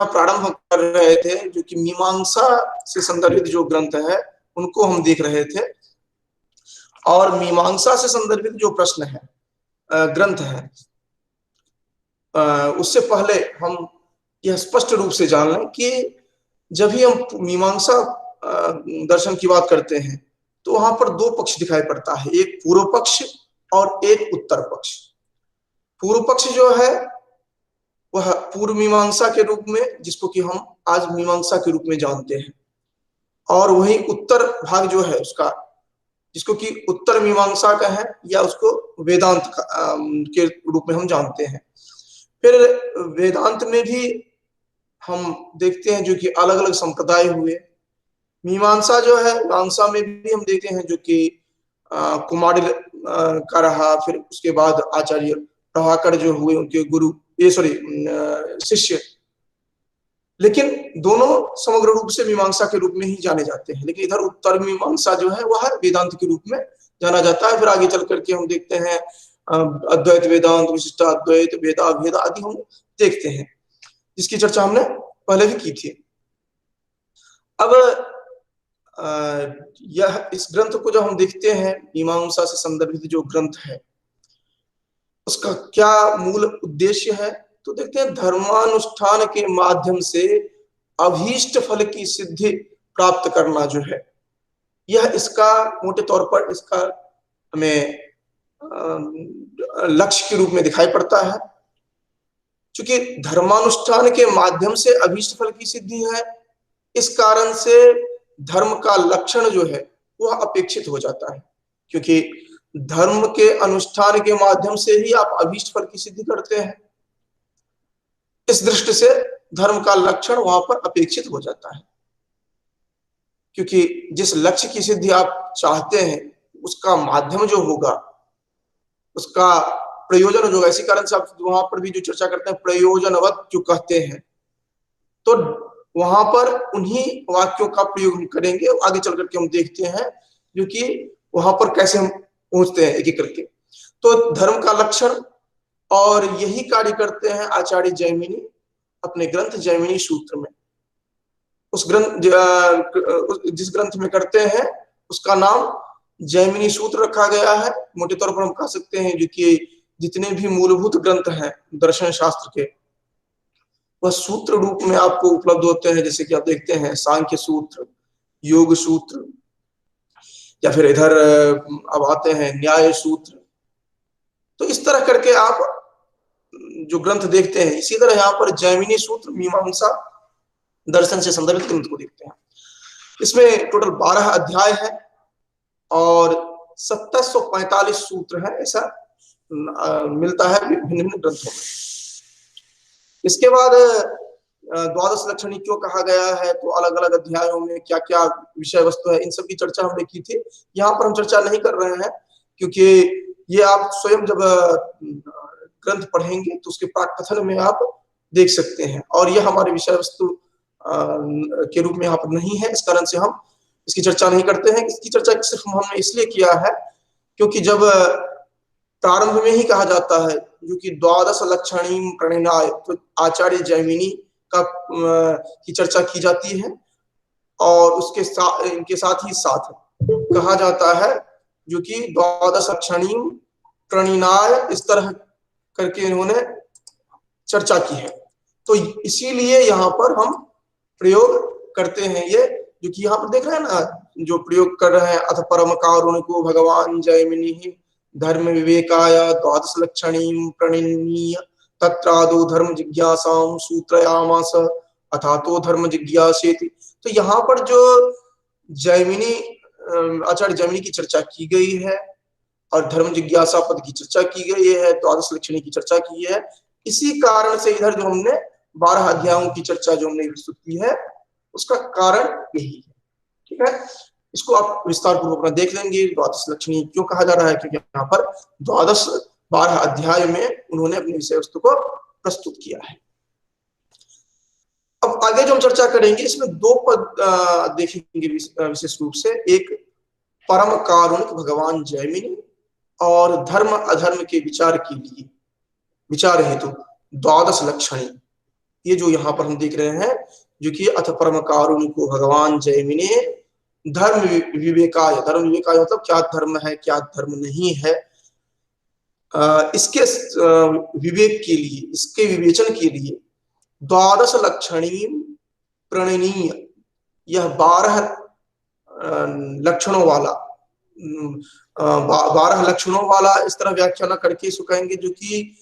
प्रारंभ कर रहे थे, जो कि मीमांसा से संदर्भित जो ग्रंथ है उनको हम देख रहे थे। और मीमांसा से संदर्भित जो प्रश्न है, ग्रंथ है, उससे पहले हम यह स्पष्ट रूप से जान लें कि जब भी हम मीमांसा दर्शन की बात करते हैं तो वहां पर दो पक्ष दिखाई पड़ता है, एक पूर्व पक्ष और एक उत्तर पक्ष। पूर्व पक्ष जो है वह पूर्व मीमांसा के रूप में, जिसको कि हम आज मीमांसा के रूप में जानते हैं, और वही उत्तर भाग जो है उसका, जिसको कि उत्तर मीमांसा का है या उसको वेदांत के रूप में हम जानते हैं। फिर वेदांत में भी हम देखते हैं जो कि अलग अलग संप्रदाय हुए। मीमांसा जो है, मीमांसा में भी हम देखते हैं जो कि कुमारिल का रहा, फिर उसके बाद आचार्य प्रभाकर जो हुए, उनके गुरु शिष्य। लेकिन दोनों समग्र रूप से मीमांसा के रूप में ही जाने जाते हैं। लेकिन इधर उत्तर मीमांसा जो है वह वेदांत के रूप में जाना जाता है। फिर आगे चल करके हम देखते हैं अद्वैत वेदांत, विशिष्टाद्वैत, भेदाभेद आदि हम देखते हैं, जिसकी चर्चा हमने पहले भी की थी। अब यह इस ग्रंथ को जब हम देखते हैं, मीमांसा से संदर्भित जो ग्रंथ है, उसका क्या मूल उद्देश्य है, तो देखते हैं धर्मानुष्ठान के माध्यम से अभीष्ट फल की सिद्धि प्राप्त करना जो है, यह इसका मोटे तौर पर इसका हमें लक्ष्य के रूप में दिखाई पड़ता है। क्योंकि धर्मानुष्ठान के माध्यम से अभीष्ट फल की सिद्धि है, इस कारण से धर्म का लक्षण जो है वह अपेक्षित हो जाता है। क्योंकि धर्म के अनुष्ठान के माध्यम से ही आप अभीष्ट फल की सिद्धि करते हैं। इस दृष्टि से धर्म का लक्षण वहां पर अपेक्षित हो जाता है, क्योंकि जिस लक्ष्य की सिद्धि आप चाहते हैं उसका माध्यम जो होगा, उसका प्रयोजन जो होगा, इसी कारण से आप वहां पर भी जो चर्चा करते हैं प्रयोजनवत जो कहते हैं, तो वहां पर उन्हीं वाक्यों का प्रयोग हम करेंगे। आगे चल करके हम देखते हैं जो कि वहां पर कैसे हम पहुंचते हैं एक एक करके। तो धर्म का लक्षण, और यही कार्य करते हैं आचार्य जैमिनी अपने ग्रंथ जैमिनी सूत्र में। उस ग्रंथ जिस ग्रंथ में करते हैं उसका नाम जैमिनी सूत्र रखा गया है। मोटे तौर पर हम कह सकते हैं जो कि जितने भी मूलभूत ग्रंथ हैं दर्शन शास्त्र के, वह सूत्र रूप में आपको उपलब्ध होते हैं। जैसे कि आप देखते हैं सांख्य सूत्र, योग सूत्र, या फिर इधर अब आते हैं न्याय सूत्र। तो इस तरह करके आप जो ग्रंथ देखते हैं, इसी तरह यहाँ पर जैमिनी सूत्र मीमांसा दर्शन से संदर्भित ग्रंथ को देखते हैं। इसमें टोटल 12 अध्याय है और 1745 सूत्र है, ऐसा मिलता है भिन्न भिन्न ग्रंथों में। इसके बाद द्वादश लक्षणी क्यों कहा गया है, तो अलग अलग अध्यायों में क्या क्या विषय वस्तु है, इन सब की चर्चा हमने की थी। यहाँ पर हम चर्चा नहीं कर रहे हैं, क्योंकि ये आप स्वयं जब ग्रंथ पढ़ेंगे तो उसके पाठ कथन में आप देख सकते हैं, और यह हमारे विषय वस्तु के रूप में यहाँ पर नहीं है। इस कारण से हम इसकी चर्चा नहीं करते हैं। इसकी चर्चा सिर्फ हमने इसलिए किया है क्योंकि जब प्रारंभ में ही कहा जाता है जो कि द्वादश लक्षणी प्रणिनाय, तो आचार्य जैमिनी का की चर्चा की जाती है, और उसके साथ इनके साथ ही साथ कहा जाता है जो कि द्वादश लक्षणी प्रणिनाय, इस तरह करके इन्होंने चर्चा की है। तो इसीलिए यहाँ पर हम प्रयोग करते हैं ये, जो कि यहाँ पर देख रहे हैं ना, जो प्रयोग कर रहे हैं, अथ परम कारुणिको भगवान जैमिनी धर्म विवेकाय द्वादश लक्षणी प्रणीय तत्रादो धर्म जिज्ञासां सूत्रयामास अथातो धर्म जिज्ञासेति। तो यहाँ पर जो जैमिनी आचार्य जैमिनी की चर्चा की गई है और धर्म जिज्ञासा पद की चर्चा की गई है, द्वादश लक्षणी की चर्चा की है, इसी कारण से इधर जो हमने 12 अध्यायों की चर्चा जो हमने विस्तृत की है, उसका कारण यही है। ठीक है, इसको आप विस्तार पूर्वक देख लेंगे। द्वादश लक्षणी क्यों कहा जा रहा है, क्योंकि यहाँ पर 12 अध्याय में उन्होंने अपनी विषय वस्तु को प्रस्तुत किया है। अब आगे जो हम चर्चा करेंगे, इसमें 2 पद देखेंगे विशेष रूप से। एक परम कारुणिक भगवान जैमिनी, और धर्म अधर्म के विचार के लिए, विचार हेतु द्वादश लक्षणी। ये जो यहाँ पर हम देख रहे हैं, जो कि अथ परम कारुणिको भगवान जैमिने धर्म विवेकाय, धर्म विवेकाय मतलब क्या धर्म है क्या धर्म नहीं है, इसके विवेक के लिए, इसके विवेचन के लिए द्वादश लक्षणी प्रणनीय, यह 12 लक्षणों वाला, 12 लक्षणों वाला इस तरह व्याख्या करके इसको कहेंगे, जो कि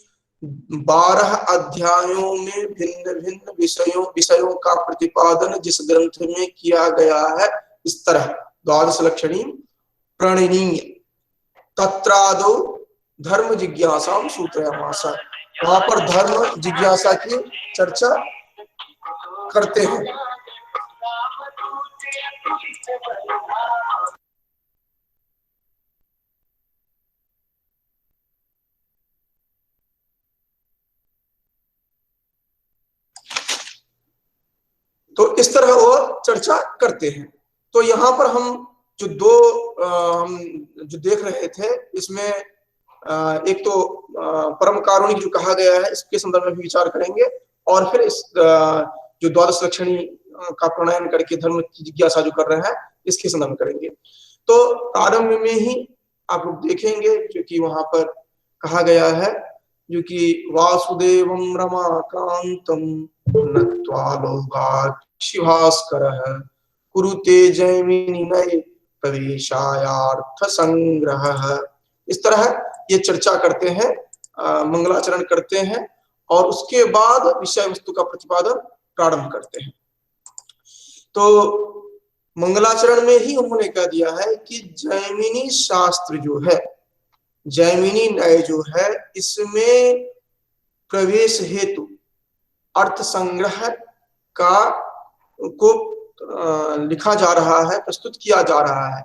12 अध्यायों में भिन्न भिन्न विषयों का प्रतिपादन जिस ग्रंथ में किया गया है, इस तरह द्वादश लक्षणी प्रणनीय तत्रादो धर्म जिज्ञासा सूत्रयामासा, वहां पर धर्म जिज्ञासा की चर्चा करते हैं। तो इस तरह वो चर्चा करते हैं। तो यहाँ पर हम जो हम जो देख रहे थे, इसमें एक तो परम कारुणिक जो कहा गया है, इसके संदर्भ में भी विचार करेंगे, और फिर इस जो द्वादश लक्षणी का प्रणयन करके धर्म की जिज्ञासा जो कर रहे हैं, इसके संदर्भ में करेंगे। तो प्रारंभ में ही आप लोग देखेंगे जो कि वहां पर कहा गया है, जो कि वासुदेवम रमाकांतम नत्वा लोकाक्षिभास्करः कुरुते जैमिनी नये प्रवेशायार्थ संग्रह। इस तरह ये चर्चा करते हैं, मंगलाचरण करते हैं, और उसके बाद विषय वस्तु का प्रतिपादन प्रारंभ करते हैं। तो मंगलाचरण में ही उन्होंने कह दिया है कि जैमिनी शास्त्र जो है, जैमिनी न्याय जो है, इसमें प्रवेश हेतु अर्थ संग्रह का को लिखा जा रहा है, प्रस्तुत किया जा रहा है।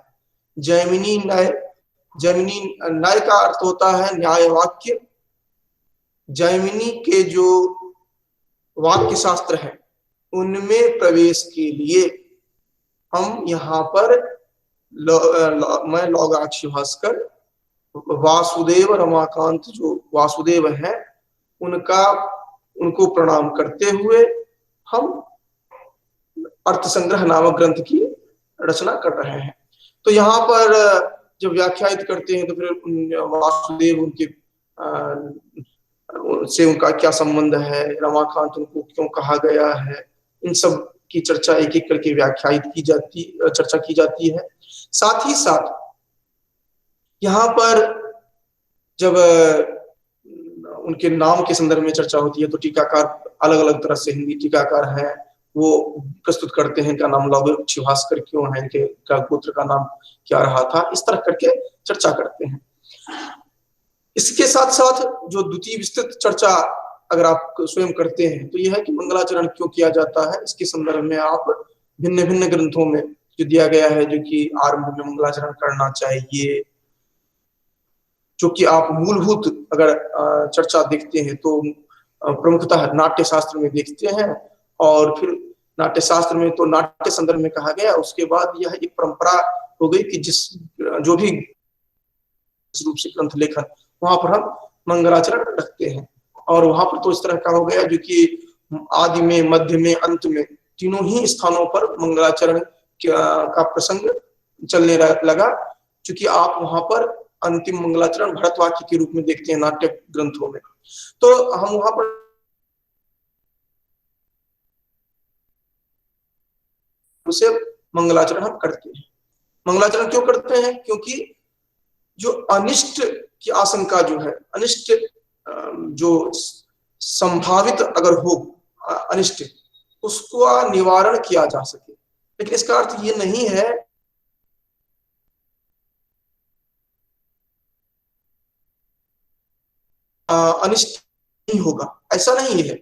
जैमिनी न्याय, जैमिनी न्याय का अर्थ होता है न्याय वाक्य। जैमिनी के जो वाक्य शास्त्र है, उनमें प्रवेश के लिए हम यहाँ पर मैं लोकाक्षी भास्कर, वासुदेव रमाकांत जो वासुदेव है, उनको प्रणाम करते हुए हम अर्थ संग्रह नामक ग्रंथ की रचना कर रहे हैं। तो यहाँ पर जब व्याख्यायित करते हैं, तो फिर वासुदेव उनके से उनका क्या संबंध है, रमाकांत उनको क्यों कहा गया है, इन सब की चर्चा एक एक करके व्याख्यायित की जाती, चर्चा की जाती है। साथ ही साथ यहाँ पर जब उनके नाम के संदर्भ में चर्चा होती है, तो टीकाकार अलग अलग तरह से, हिंदी टीकाकार हैं, वो प्रस्तुत करते हैं क्या नाम लोकाक्षी भास्कर क्यों है, इनके का गोत्र का नाम क्या रहा था, इस तरह करके चर्चा करते हैं। इसके साथ साथ जो द्वितीय विस्तृत चर्चा अगर आप स्वयं करते हैं, तो यह है कि मंगलाचरण क्यों किया जाता है। इसके संदर्भ में आप भिन्न भिन्न ग्रंथों में जो दिया गया है, जो कि आरंभ में मंगलाचरण करना चाहिए, जो कि आप मूलभूत अगर चर्चा देखते हैं तो प्रमुखतः नाट्य शास्त्र में देखते हैं, और फिर नाट्य शास्त्र में तो नाट्य संदर्भ में कहा गया। उसके बाद यह एक परंपरा हो गई कि जो भी रूप से ग्रंथ लेखन, वहां पर हम मंगलाचरण रखते हैं। और वहां पर तो इस तरह का हो गया, जो कि आदि में, मध्य में, अंत में, तीनों ही स्थानों पर मंगलाचरण का प्रसंग चलने लगा, क्योंकि आप वहां पर अंतिम मंगलाचरण भरतवाक्य के रूप में देखते हैं नाट्य ग्रंथों में। तो हम वहां पर उसे मंगलाचरण हम करते हैं। मंगलाचरण क्यों करते हैं? क्योंकि जो अनिष्ट की आशंका जो है, अनिष्ट जो संभावित अगर हो अनिष्ट, उसको निवारण किया जा सके। लेकिन इसका अर्थ ये नहीं है अनिष्ट नहीं होगा, ऐसा नहीं है।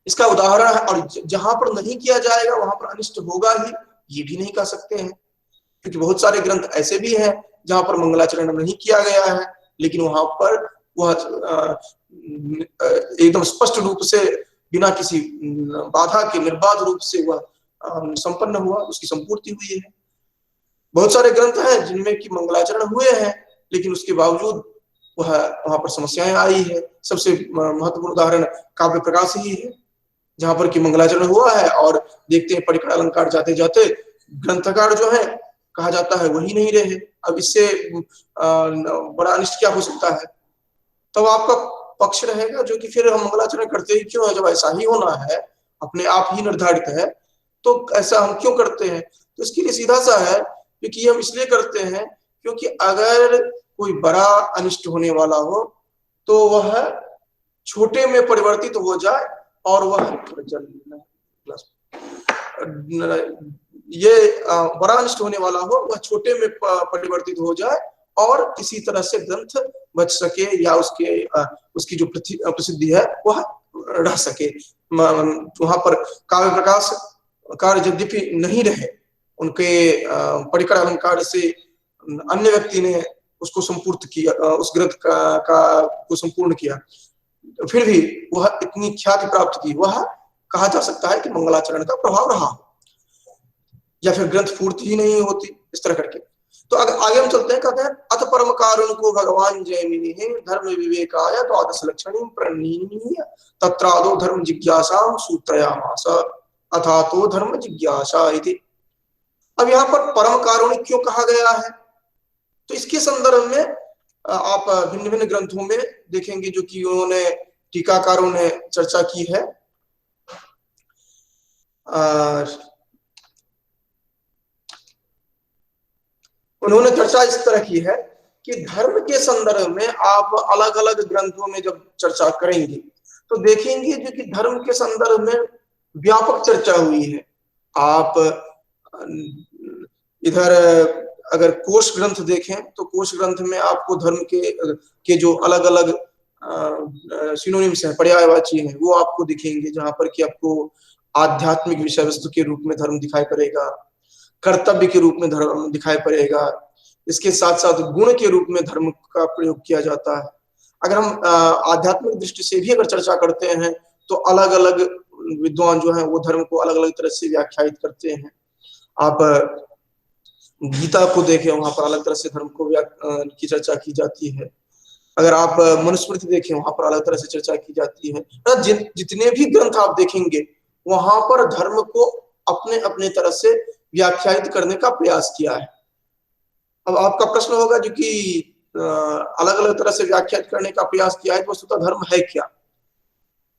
इसका उदाहरण है, और जहां पर नहीं किया जाएगा वहां पर अनिष्ट होगा ही, ये भी नहीं कह सकते हैं, क्योंकि बहुत सारे ग्रंथ ऐसे भी हैं जहां पर मंगलाचरण नहीं किया गया है, लेकिन वहां पर वह एकदम स्पष्ट रूप से बिना किसी बाधा के निर्बाध रूप से वह संपन्न हुआ, उसकी संपूर्ति हुई है। बहुत सारे ग्रंथ हैं जिनमें कि मंगलाचरण हुए हैं, लेकिन उसके बावजूद वह वहां पर समस्याएं आई है। सबसे महत्वपूर्ण उदाहरण काव्य प्रकाश ही है। जहां पर कि मंगलाचरण हुआ है, और देखते हैं परिकर अलंकार जाते जाते ग्रंथकार जो है कहा जाता है वही नहीं रहे। अब इससे बड़ा अनिष्ट क्या हो सकता है? तो आपका पक्ष रहेगा जो कि फिर हम मंगलाचरण करते ही क्यों है, जब ऐसा ही होना है, अपने आप ही निर्धारित है, तो ऐसा हम क्यों करते हैं? तो इसके लिए सीधा सा है, क्योंकि हम इसलिए करते हैं क्योंकि अगर कोई बड़ा अनिष्ट होने वाला हो तो वह छोटे में परिवर्तित हो जाए, और वह ये बड़ा अनिष्ट होने वाला हो वह छोटे में परिवर्तित हो जाए, और किसी तरह से ग्रंथ बच सके, या उसकी जो प्रसिद्धि है वह रह सके। वहां पर काव्य प्रकाश कार्य यद्यपि नहीं रहे, उनके परिकर अलंकार से अन्य व्यक्ति ने उसको संपूर्ण किया, उस ग्रंथ को संपूर्ण किया, फिर भी वह इतनी ख्याति प्राप्त की, वह कहा जा सकता है कि मंगलाचरण का प्रभाव रहा, या फिर ग्रंथ पूर्ति ही नहीं होती, इस तरह करके। तो अगर आगे हम चलते हैं, कहते हैं अथ परम कारुण को भगवान जैमिनि धर्म विवेकाय द्वादश लक्षणी प्रणीय तत्रादो धर्म जिज्ञासाम सूत्रयामास अथा तो धर्म जिज्ञासा इति। अब यहाँ पर परम कारुणिक क्यों कहा गया है? तो इसके संदर्भ में आप भिन्न भिन्न ग्रंथों में देखेंगे जो कि उन्होंने टीकाकारों ने चर्चा की है। उन्होंने चर्चा इस तरह की है कि धर्म के संदर्भ में आप अलग अलग ग्रंथों में जब चर्चा करेंगे तो देखेंगे जो कि धर्म के संदर्भ में व्यापक चर्चा हुई है। आप इधर अगर कोश ग्रंथ देखें तो कोश ग्रंथ में आपको धर्म के जो अलग अलग सिनोनिम्स हैं, पर्यायवाची हैं, वो आपको दिखेंगे, जहां पर कि आपको आध्यात्मिक विषय वस्तु के रूप में धर्म दिखाई पड़ेगा, कर्तव्य के रूप में धर्म दिखाई पड़ेगा, इसके साथ साथ गुण के रूप में धर्म का प्रयोग किया जाता है। अगर हम आध्यात्मिक दृष्टि से भी अगर चर्चा करते हैं तो अलग अलग विद्वान जो हैं वो धर्म को अलग अलग तरह से व्याख्यायित करते हैं। आप गीता को देखें, वहां पर अलग तरह से धर्म को की चर्चा की जाती है। अगर आप मनुस्मृति देखें, वहां पर अलग तरह से चर्चा की जाती है। जितने भी ग्रंथ आप देखेंगे वहां पर धर्म को अपने अपने तरह से व्याख्यायित करने का प्रयास किया है। अब आपका प्रश्न होगा जो कि अलग अलग तरह से व्याख्यायित करने का प्रयास किया है, तो वस्तुतः धर्म है क्या?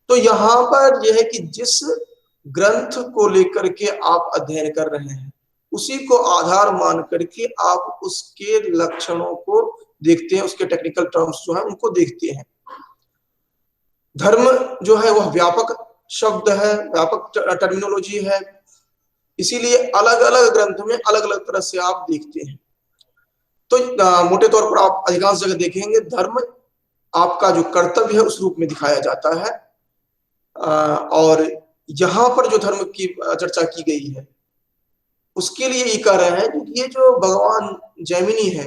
तो यहाँ पर यह है कि जिस ग्रंथ को लेकर के आप अध्ययन कर रहे हैं उसी को आधार मान करके आप उसके लक्षणों को देखते हैं, उसके टेक्निकल टर्म्स जो है उनको देखते हैं। धर्म जो है वह व्यापक शब्द है, व्यापक टर्मिनोलॉजी है, इसीलिए अलग अलग ग्रंथ में अलग अलग तरह से आप देखते हैं। तो मोटे तौर पर आप अधिकांश जगह देखेंगे धर्म आपका जो कर्तव्य है उस रूप में दिखाया जाता है, और यहाँ पर जो धर्म की चर्चा की गई है उसके लिए ये कह रहे हैं कि ये जो भगवान जैमिनी है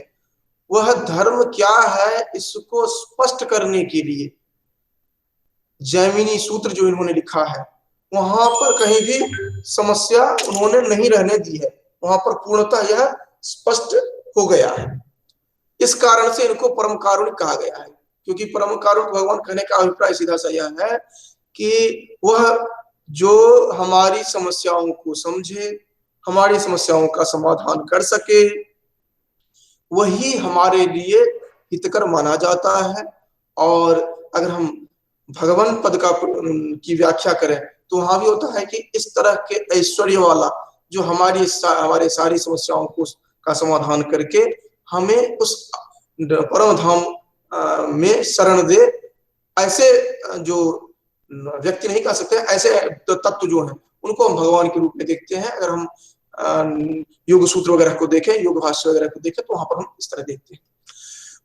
वह धर्म क्या है इसको स्पष्ट करने के लिए जैमिनी सूत्र जो इन्होंने लिखा है वहां पर कहीं भी समस्या उन्होंने नहीं रहने दी है, वहां पर पूर्णतः यह स्पष्ट हो गया है। इस कारण से इनको परम कारुणिक कहा गया है, क्योंकि परम कारुणिक भगवान कहने का अभिप्राय सीधा सा यह है कि वह जो हमारी समस्याओं को समझे, हमारी समस्याओं का समाधान कर सके, वही हमारे लिए हितकर माना जाता है। और अगर हम भगवान पद की व्याख्या करें तो वहां भी होता है कि इस तरह के ऐश्वर्य वाला जो हमारे सारी समस्याओं को का समाधान करके हमें उस परम धाम में शरण दे, ऐसे जो व्यक्ति नहीं कह सकते, ऐसे तत्व जो हैं उनको हम भगवान के रूप में देखते हैं। अगर हम योग सूत्र वगैरह को देखें, योग भाष्य वगैरह को देखें तो वहां पर हम इस तरह देखते हैं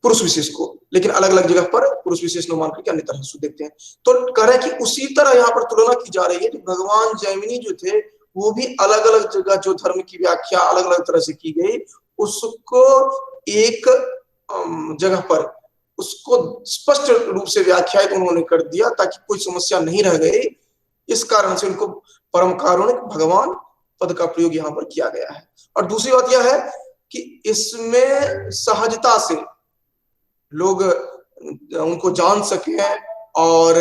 पुरुष विशेष को, लेकिन अलग अलग जगह पर पुरुष विशेष मान करके अन्य तरह से देखते हैं। तो कह रहे हैं कि उसी तरह यहाँ पर तुलना की जा रही है कि भगवान जैमिनी जो थे वो भी अलग अलग जगह जो धर्म की व्याख्या अलग अलग तरह से की गई उसको एक जगह पर उसको स्पष्ट रूप से व्याख्यायित उन्होंने कर दिया ताकि कोई समस्या नहीं रह गई। इस कारण से उनको परम कारुणिक भगवान पद का प्रयोग यहाँ पर किया गया है। और दूसरी बात यह है कि इसमें सहजता से लोग उनको जान सके और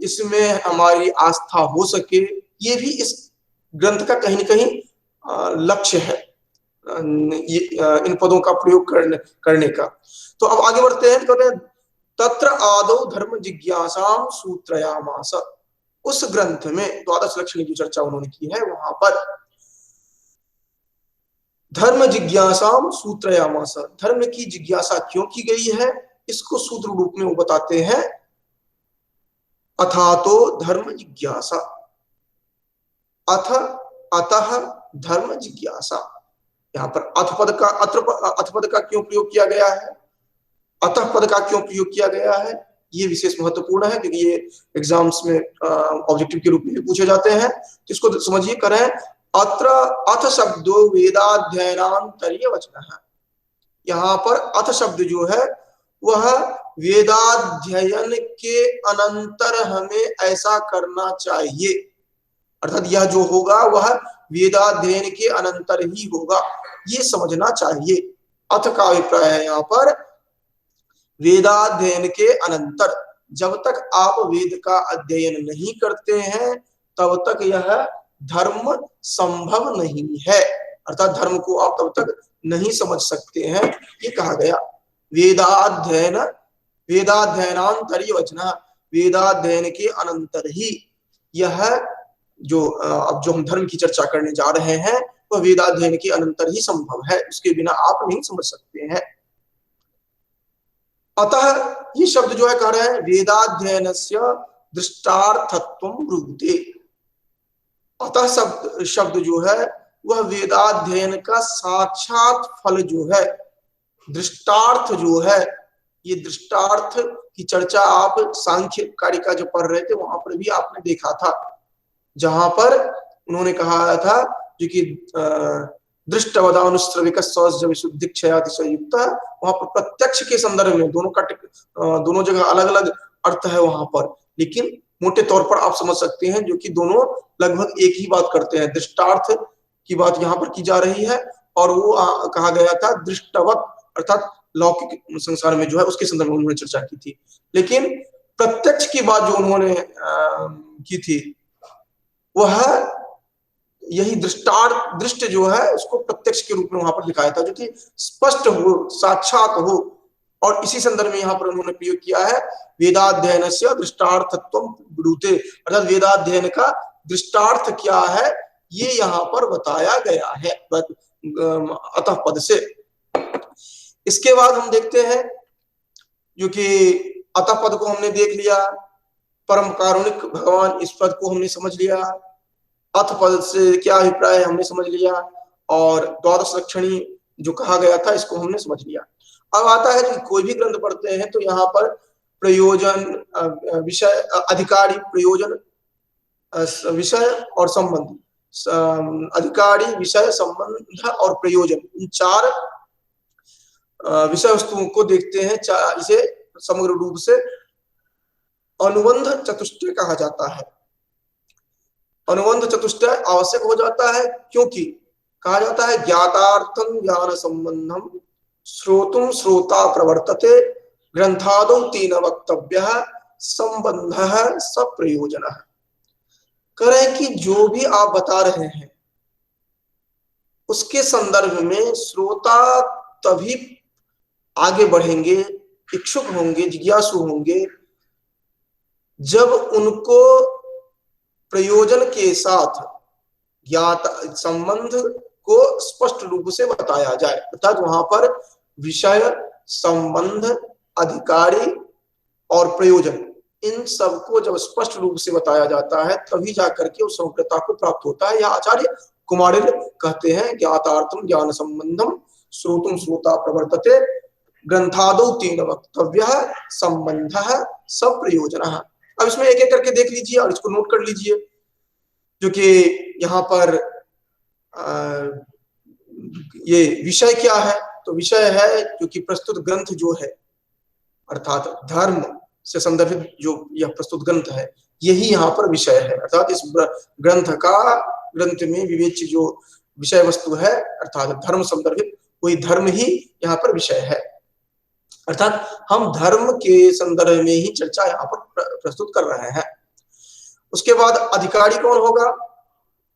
इसमें हमारी आस्था हो सके, ये भी इस ग्रंथ का कहीं न कहीं लक्ष्य है, इन पदों का प्रयोग करने का। तो अब आगे बढ़ते हैं, कहते हैं तत्र आदौ धर्म जिज्ञासाम सूत्रयामास। उस ग्रंथ में द्वादश लक्षण की चर्चा उन्होंने की है, वहां पर धर्म जिज्ञासाम सूत्रयामास, धर्म की जिज्ञासा क्यों की गई है इसको सूत्र रूप में वो बताते हैं। अथा तो धर्म जिज्ञासा, अथ अतः धर्म जिज्ञासा। यहाँ पर अथ पद का क्यों प्रयोग किया गया है, अतः पद का क्यों प्रयोग किया गया है, ये विशेष महत्वपूर्ण है, क्योंकि ये एग्जाम्स में ऑब्जेक्टिव के रूप में भी पूछे जाते हैं। तो इसको समझिए, करें अत्र अथ शब्दो वेदाध्ययनांतरीय वचन। यहाँ पर अथ शब्द जो है वह वेदाध्ययन के अनंतर हमें ऐसा करना चाहिए, अर्थात यह जो होगा वह वेदाध्ययन के अनंतर ही होगा, ये समझना चाहिए। अथ का अभिप्राय है यहाँ पर वेदाध्ययन के अनंतर, जब तक आप वेद का अध्ययन नहीं करते हैं तब तक यह धर्म संभव नहीं है, अर्थात धर्म को आप तब तक नहीं समझ सकते हैं, ये कहा गया। वेदाध्ययनांतरीय वचन, वेदाध्ययन के अनंतर ही यह जो अब जो हम धर्म की चर्चा करने जा रहे हैं वह वेदाध्ययन के अनंतर ही संभव है, उसके बिना आप नहीं समझ सकते हैं। अतः ये शब्द जो है कह रहे हैं वेदाध्ययनस्य दृष्टार्थत्वं ब्रूते। अतः शब्द जो है वह वेदाध्ययन का साक्षात फल जो है, दृष्टार्थ जो है, ये दृष्टार्थ की चर्चा आप सांख्य कारिका जो पढ़ रहे थे वहां पर भी आपने देखा था, जहां पर उन्होंने कहा था जो कि दृष्टवदानुश्रविक विशुद्धिक्षयातिशयुक्त, वहां पर प्रत्यक्ष के संदर्भ में दोनों जगह अलग अलग अर्थ है वहां पर, लेकिन मोटे तौर पर आप समझ सकते हैं जो कि दोनों लगभग एक ही बात करते हैं। दृष्टार्थ की बात यहाँ पर की जा रही है और वो कहा गया था दृष्टवत, अर्थात लौकिक संसार में जो है उसके संदर्भ में उन्होंने चर्चा की थी। लेकिन प्रत्यक्ष की बात जो उन्होंने की थी वह यही दृष्ट जो है उसको प्रत्यक्ष के रूप में वहां पर दिखाया था, जो कि स्पष्ट हो, साक्षात हो, और इसी संदर्भ में यहाँ पर उन्होंने प्रयोग किया है वेदाध्ययन से दृष्टार्थत्वं ब्रूते, अर्थात वेदाध्ययन का दृष्टार्थ क्या है ये यहाँ पर बताया गया है अतः पद से। इसके बाद हम देखते हैं जो कि अतः पद को हमने देख लिया, परम कारुणिक भगवान इस पद को हमने समझ लिया, अथ पद से क्या अभिप्राय है हमने समझ लिया, और द्वादश लक्षणी जो कहा गया था इसको हमने समझ लिया। अब आता है कि कोई भी ग्रंथ पढ़ते हैं तो यहाँ पर प्रयोजन, विषय, अधिकारी, प्रयोजन, विषय और संबंध, अधिकारी, विषय, संबंध और प्रयोजन, इन चार विषय वस्तुओं को देखते हैं। इसे समग्र रूप से अनुबंध चतुष्टय कहा जाता है। अनुबंध चतुष्टय आवश्यक हो जाता है क्योंकि कहा जाता है ज्ञातार्थं ज्ञान संबंधम श्रोतुम श्रोता प्रवर्तते ग्रंथादौ तीन वक्तव्यः संबंधः सप्रयोजनः। करें कि जो भी आप बता रहे हैं उसके संदर्भ में श्रोता तभी आगे बढ़ेंगे, इच्छुक होंगे, जिज्ञासु होंगे जब उनको प्रयोजन के साथ ज्ञात संबंध को स्पष्ट रूप से बताया जाए, अर्थात वहां पर विषय, संबंध, अधिकारी और प्रयोजन, इन सबको जब स्पष्ट रूप से बताया जाता है तभी जाकर के उस समग्रता को प्राप्त होता है। यह आचार्य कुमारिल कहते हैं ज्ञातार्थम ज्ञान संबंधम श्रोतुम श्रोता प्रवर्तते ग्रंथादौ तीन वक्तव्यः संबंधः सप्रयोजनः। अब इसमें एक एक करके देख लीजिए और इसको नोट कर लीजिए, जो कि यहाँ पर ये विषय क्या है, तो विषय है जो कि प्रस्तुत ग्रंथ जो है, अर्थात धर्म से संदर्भित जो यह प्रस्तुत ग्रंथ है यही यहाँ पर विषय है, अर्थात इस ग्रंथ में विवेच्य जो विषय वस्तु है अर्थात धर्म संदर्भित वही धर्म ही यहाँ पर विषय है। अर्थात हम धर्म के संदर्भ में ही चर्चा यहाँ पर प्रस्तुत कर रहे हैं। उसके बाद अधिकारी कौन होगा?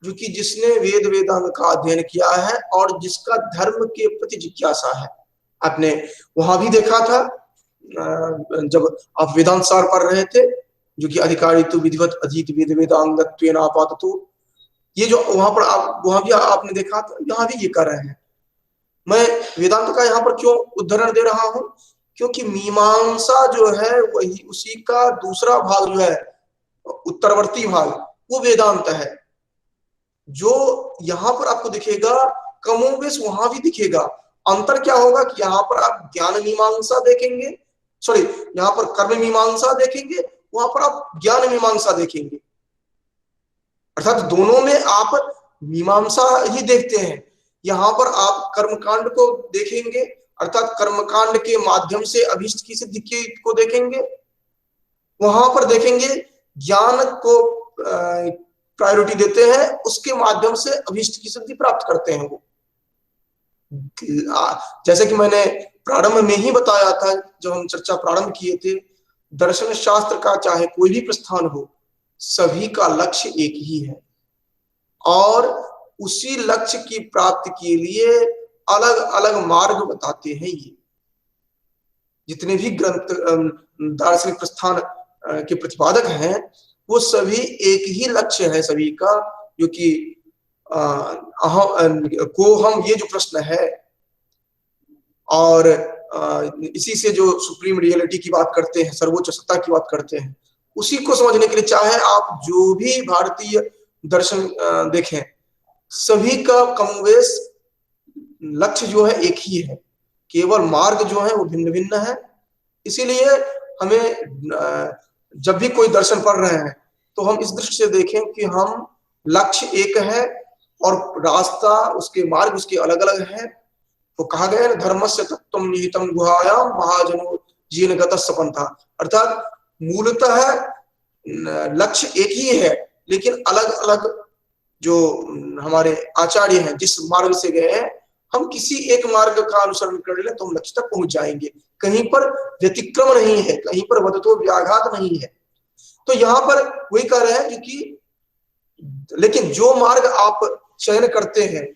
जो कि जिसने वेद वेदांग का अध्ययन किया है और जिसका धर्म के प्रति जिज्ञासा है। आपने वहां भी देखा था जब आप वेदांत सार पढ़ रहे थे, जो कि अधिकारी तो विधिवत अधीत वेद वेदांगत्वेन आपाततो, ये जो वहां पर आप वहां भी आपने देखा था, यहाँ भी ये कर रहे हैं। मैं वेदांत का यहाँ पर क्यों उदाहरण दे रहा हूं? क्योंकि मीमांसा जो है वही उसी का दूसरा भाग जो है, उत्तरवर्ती भाग, वो वेदांत है। जो यहाँ पर आपको दिखेगा कमोबेश वहां भी दिखेगा। अंतर क्या होगा कि यहाँ पर आप ज्ञान मीमांसा देखेंगे, सॉरी यहाँ पर कर्म मीमांसा देखेंगे, वहां पर आप ज्ञान मीमांसा देखेंगे। अर्थात दोनों में आप मीमांसा ही देखते हैं। यहाँ पर आप कर्मकांड को देखेंगे, अर्थात कर्मकांड के माध्यम से अभीष्ट की सिद्धि को देखेंगे। वहां पर देखेंगे ज्ञान को प्रायोरिटी देते हैं, उसके माध्यम से अभीष्ट की सिद्धि प्राप्त करते हैं वो। जैसे कि मैंने प्रारंभ में ही बताया था, जब हम चर्चा प्रारंभ किए थे, दर्शन शास्त्र का चाहे कोई भी प्रस्थान हो, सभी का लक्ष्य एक ही है और उसी लक्ष्य की प्राप्ति के लिए अलग अलग मार्ग बताते हैं। ये जितने भी ग्रंथ दार्शनिक प्रस्थान के प्रतिपादक हैं, वो सभी एक ही लक्ष्य है सभी का, जो कि को हम ये जो प्रश्न है और इसी से जो सुप्रीम रियलिटी की बात करते हैं, सर्वोच्च सत्ता की बात करते हैं, उसी को समझने के लिए चाहे आप जो भी भारतीय दर्शन देखें, सभी का कमोबेश लक्ष्य जो है एक ही है, केवल मार्ग जो है वो भिन्न भिन्न है। इसीलिए हमें जब भी कोई दर्शन पढ़ रहे हैं तो हम इस दृष्टि से देखें कि हम लक्ष्य एक है और रास्ता, उसके मार्ग उसके अलग अलग है। तो कहा गया है धर्मस्य तत्त्वं निहितं गुहायां महाजनो जीन गतः पंथा। अर्थात मूलतः लक्ष्य एक ही है, लेकिन अलग अलग जो हमारे आचार्य हैं जिस मार्ग से गए हैं, हम किसी एक मार्ग का अनुसरण कर ले तो हम लक्ष्य तक पहुंच जाएंगे। कहीं पर व्यतिक्रम नहीं है, कहीं पर वदतो व्याघात नहीं है। तो यहाँ पर वही कह रहे हैं, जो कि लेकिन जो मार्ग आप चयन करते हैं,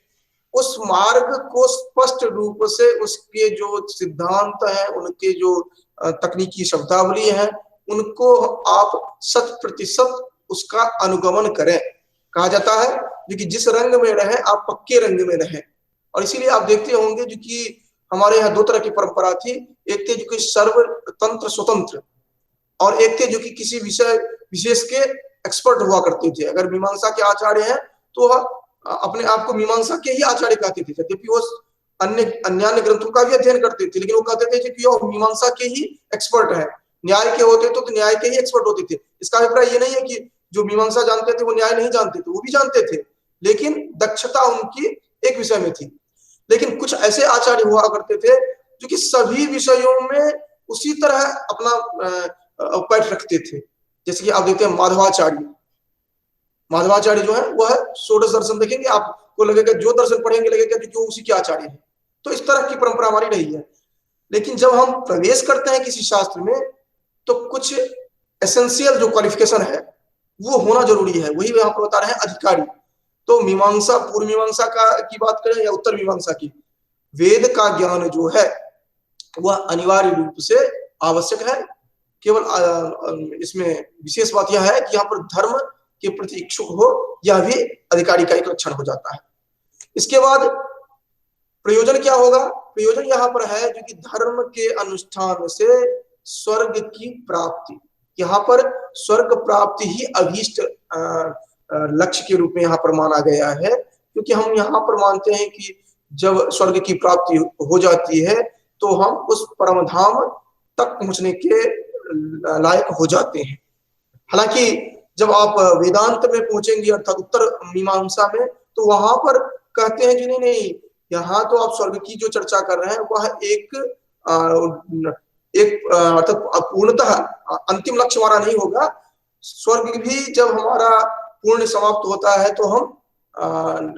उस मार्ग को स्पष्ट रूप से उसके जो सिद्धांत हैं, उनके जो तकनीकी शब्दावली है, उनको आप 100% उसका अनुगमन करें। कहा जाता है जो कि जिस रंग में रहे आप पक्के रंग में रहें। और इसीलिए आप देखते होंगे जो कि हमारे यहाँ दो तरह की परंपरा थी, एक थे जो कि सर्वतंत्र स्वतंत्र, और एक थे जो कि किसी विषय विशेष के एक्सपर्ट हुआ करते थे। अगर मीमांसा के आचार्य हैं तो वह अपने आप को मीमांसा के ही आचार्य कहते थे, जबकि वो अन्य ग्रंथों का भी अध्ययन करते थे, लेकिन वो कहते थे कि वो मीमांसा के ही एक्सपर्ट है। न्याय के होते तो न्याय के ही एक्सपर्ट होते थे। इसका अभिप्राय ये नहीं है कि जो मीमांसा जानते थे वो न्याय नहीं जानते थे, वो भी जानते थे, लेकिन दक्षता उनकी एक विषय में थी। लेकिन कुछ ऐसे आचार्य हुआ करते थे जो कि सभी विषयों में उसी तरह अपना पैठ रखते थे। जैसे कि आप देखते हैं माधवाचार्य जो है वह षोडश दर्शन देखेंगे, आपको लगेगा जो दर्शन पढ़ेंगे लगेगा कि जो उसी के आचार्य है। तो इस तरह की परंपरा हमारी रही है। लेकिन जब हम प्रवेश करते हैं किसी शास्त्र में, तो कुछ एसेंशियल जो क्वालिफिकेशन है वो होना जरूरी है। वही यहाँ पर बता रहे हैं अधिकारी। तो मीमांसा, पूर्व मीमांसा की बात करें या उत्तर मीमांसा की, वेद का ज्ञान जो है वह अनिवार्य रूप से आवश्यक है। केवल इसमें विशेष बात यह है कि यहाँ पर धर्म के प्रति इच्छुक हो, यह भी अधिकारी का एक लक्षण हो जाता है। इसके बाद प्रयोजन क्या होगा? प्रयोजन यहाँ पर है जो कि धर्म के अनुष्ठान से स्वर्ग की प्राप्ति। यहाँ पर स्वर्ग प्राप्ति ही अभीष्ट लक्ष्य के रूप में यहाँ पर माना गया है, क्योंकि हम यहाँ पर मानते हैं कि जब स्वर्ग की प्राप्ति हो जाती है तो हम उस परम धाम तक पहुंचने के लायक हो जाते हैं। हालांकि जब आप वेदांत में पहुंचेंगे अर्थात उत्तर मीमांसा में, तो वहां पर कहते हैं कि नहीं, यहाँ तो आप स्वर्ग की जो चर्चा कर रहे हैं वह एक अर्थात पूर्णतः अंतिम लक्ष्य हमारा नहीं होगा। स्वर्ग भी जब हमारा पूर्ण समाप्त होता है तो हम